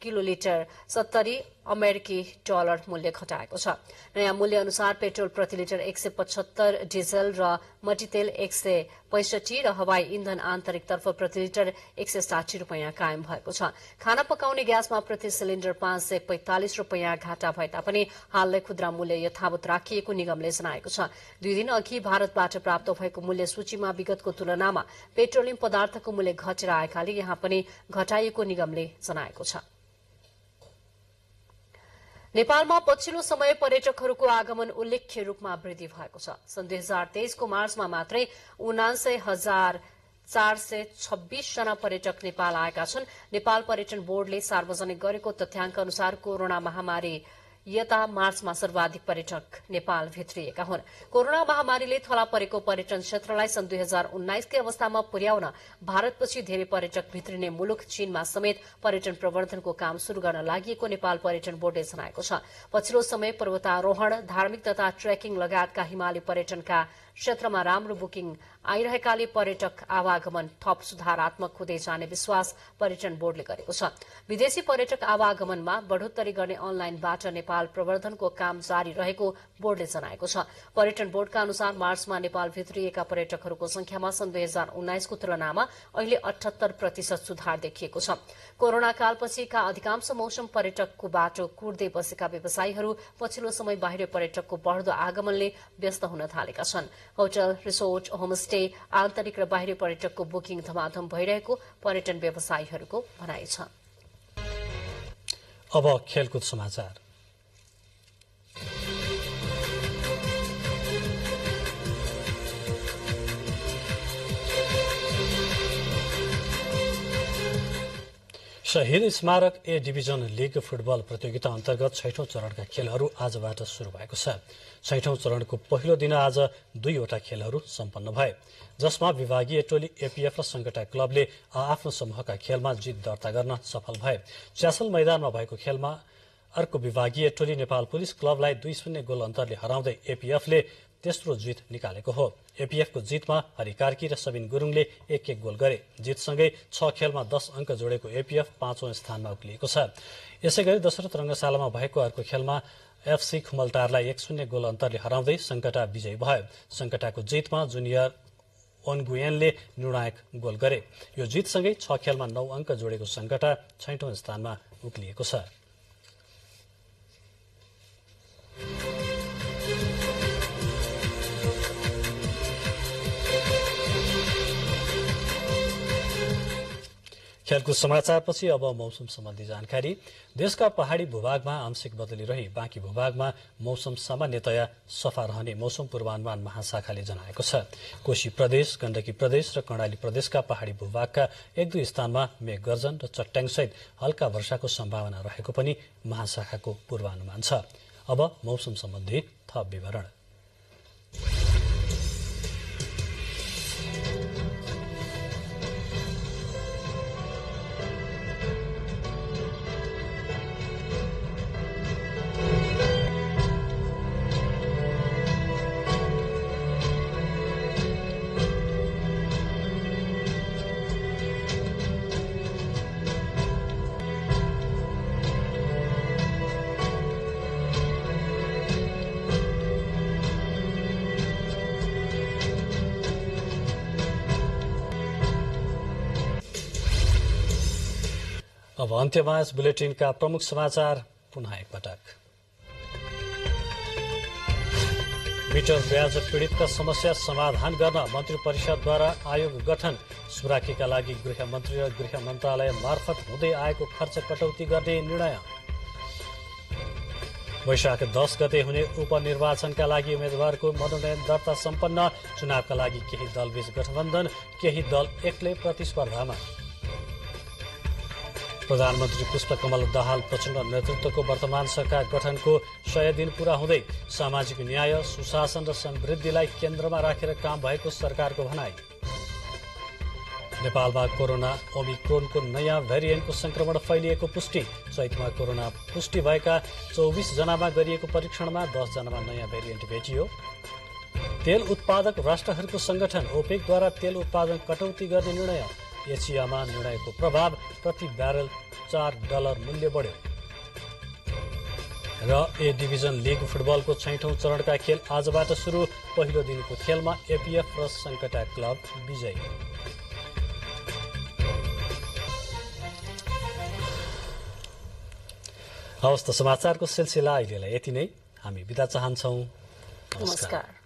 Speaker 1: किलोलिटर 70 अमेरिकी डलर मूल्य घटाएको छ। नयाँ मूल्य अनुसार पेट्रोल प्रति लिटर 175, डिजल र मट्टीतेल 165 र हवाई इन्धन आन्तरिकतर्फ प्रति लिटर 160 रुपैयाँ कायम भएको छ। खाना पकाउने ग्यासमा प्रति सिलिण्डर 545 रुपैयाँ घाटा भए तापनि हाललाई खुद्रा मूल्य यथावत राखिएको निगमले जनाएको छ। 2 दिन अघि भारतबाट प्राप्त भएको मूल्य सूचीमा विगतको तुलनामा पेट्रोलियम पदार्थको मूल्य घटेर आएकाले यहाँ पनि घटाइएको निगमले जनाएको छ। नेपालमा पछिल्लो समय पर्यटकहरूको आगमन उल्लेख्य रूपमा वृद्धि भएको छ। सन् 2023 को मार्चमा मात्रै 79,000 426 जना पर्यटक नेपाल आएका छन्। नेपाल पर्यटन बोर्डले सार्वजनिक गरेको तथ्याङ्क अनुसार कोरोना महामारी यता मार्चमा सर्वाधिक पर्यटक नेपाल भित्रिएका हुन्। कोरोना महामारीले थला परेको पर्यटन क्षेत्रलाई सन् 2019 अवस्थामा पुर्याउन भारतपछि धेरै पर्यटक भित्रिने मुलुक चीनमा समेत पर्यटन प्रवर्धनको काम शुरू गर्न लागि नेपाल पर्यटन बोर्डले जनाएको छ। पछिल्लो समय पर्वतारोहण, धार्मिक तथा ट्रेकिङ लगायतका हिमाली पर्यटनका क्षेत्रमा राम्रो बुकिङ आइरहेकाले पर्यटक आवागमन थप सुधारात्मक हुँदै जाने विश्वास पर्यटन बोर्डले गरेको छ। विदेशी पर्यटक आवागमनमा बढ़ोत्तरी गर्ने अनलाइनबाट नेपाल प्रवर्धनको काम जारी रहेको बोर्डले जनाएको छ। पर्यटन बोर्डका अनुसार मार्चमा नेपाल भित्रिएका पर्यटकहरूको संख्यामा सन् 2019 को तुलनामा अहिले 78% सुधार देखिएको छ। कोरोना कालपछिका अधिकांश मौसम पर्यटकको बाटो कुर्दै बसेका व्यवसायीहरू पछिल्लो समय बाहिर पर्यटकको बढ़दो आगमनले व्यस्त हुन थालेका छन्। होटल, रिसोर्ट, होमस्टे, आन्तरिक र बाहिरी पर्यटकको बुकिङ धमाधम भइरहेको पर्यटन व्यवसायीहरूको भनाइ छ।
Speaker 2: अब खेलकुद समाचार। शहीद स्मारक ए डिभिजन लीग फुटबल प्रतियोगिता अन्तर्गत 6औं चरणका खेलहरू आजबाट शुरू भएको छ। 6औं चरणको पहिलो दिन आज 2वटा खेलहरू सम्पन्न भए, जसमा विभागीय टोली एपीएफ र संगठा क्लबले आफ्नो समूहका खेलमा जित दर्ता गर्न सफल भए। च्यासल मैदानमा भएको खेलमा अर्को विभागीय टोली नेपाल पुलिस क्लबलाई 2-0 गोल अन्तरले हराउँदै एपीएफले तेस्रो जित निकालेको हो। एपीएफको जितमा हरि कार्की र सबिन गुरुङले 1-1 गोल गरे। जितसँगै 6 खेलमा 10 अंक जोडेको एपीएफ 5औं स्थानमा उक्लिएको छ। यसैगरी दशरथ रंगशालामा भएको अर्को खेलमा एफसी खुमलटारलाई 1-0 गोल अन्तरले हराउँदै संकटा विजयी भयो। संकटाको जितमा जुनियर ओनगुयनले निर्णायक गोल गरे। यो जितसँगै 6 खेलमा 9 अंक जोडेको संकटा 6औं स्थानमा उक्लिएको छ। खेलकुद समाचारपछि अब मौसम सम्बन्धी जानकारी। देशका पहाड़ी भूभागमा आंशिक बदली रही बाँकी भूभागमा मौसम सामान्यतया सफा रहने मौसम पूर्वानुमान महाशाखाले जनाएको छ। कोशी प्रदेश, गण्डकी प्रदेश र कर्णाली प्रदेशका पहाड़ी भूभागका 1-2 स्थानमा मेघ गर्जन र चट्याङसहित हल्का वर्षाको सम्भावना रहेको पनि महाशाखाको पूर्वानुमान छ। अब मौसम सम्बन्धी थप विवरण। अब अन्त्यमा यस बुलेटिनका प्रमुख समाचार पुनः एकपटक। मिटर ब्याज पीड़ितका समस्या समाधान गर्न मन्त्री परिषदद्वारा आयोग गठन। सुराकीका लागि गृहमन्त्री र गृह मन्त्रालय मार्फत हुँदै आएको खर्च कटौती गर्ने निर्णय। वैशाख 10 गते हुने उपनिर्वाचनका लागि उम्मेद्वारको मनोनयन दर्ता सम्पन्न। चुनावका लागि केही दलबीच गठबन्धन, केही दल एक्लै प्रतिस्पर्धामा। प्रधानमन्त्री पुष्पकमल दाहाल प्रचण्ड नेतृत्वको वर्तमान सरकार गठनको 100 दिन पूरा हुँदै सामाजिक न्याय, सुशासन र समृद्धिलाई केन्द्रमा राखेर काम भएको सरकारको भनाई। नेपालमा कोरोना ओमिक्रोनको नयाँ भेरिएन्टको संक्रमण फैलिएको पुष्टि। चैतमा कोरोना पुष्टि भएका 24 जनामा गरिएको परीक्षणमा 10 जनामा नयाँ भेरिएन्ट भेटियो। तेल उत्पादक राष्ट्रहरूको संगठन ओपेकद्वारा तेल उत्पादन कटौती गर्ने निर्णय। एसियामा निर्णयको प्रभाव, प्रति ब्यारेल $4 मूल्य बढ्यो। र ए डिभिजन लीग फुटबलको 6औं चरणका खेल आजबाट सुरु। पहिलो दिनको खेलमा एपीएफ र संकटा क्लब विजयी। हवस् त समाचारको सिलसिला अहिलेलाई यति नै। हामी बिदा चाहन्छौं। नमस्कार।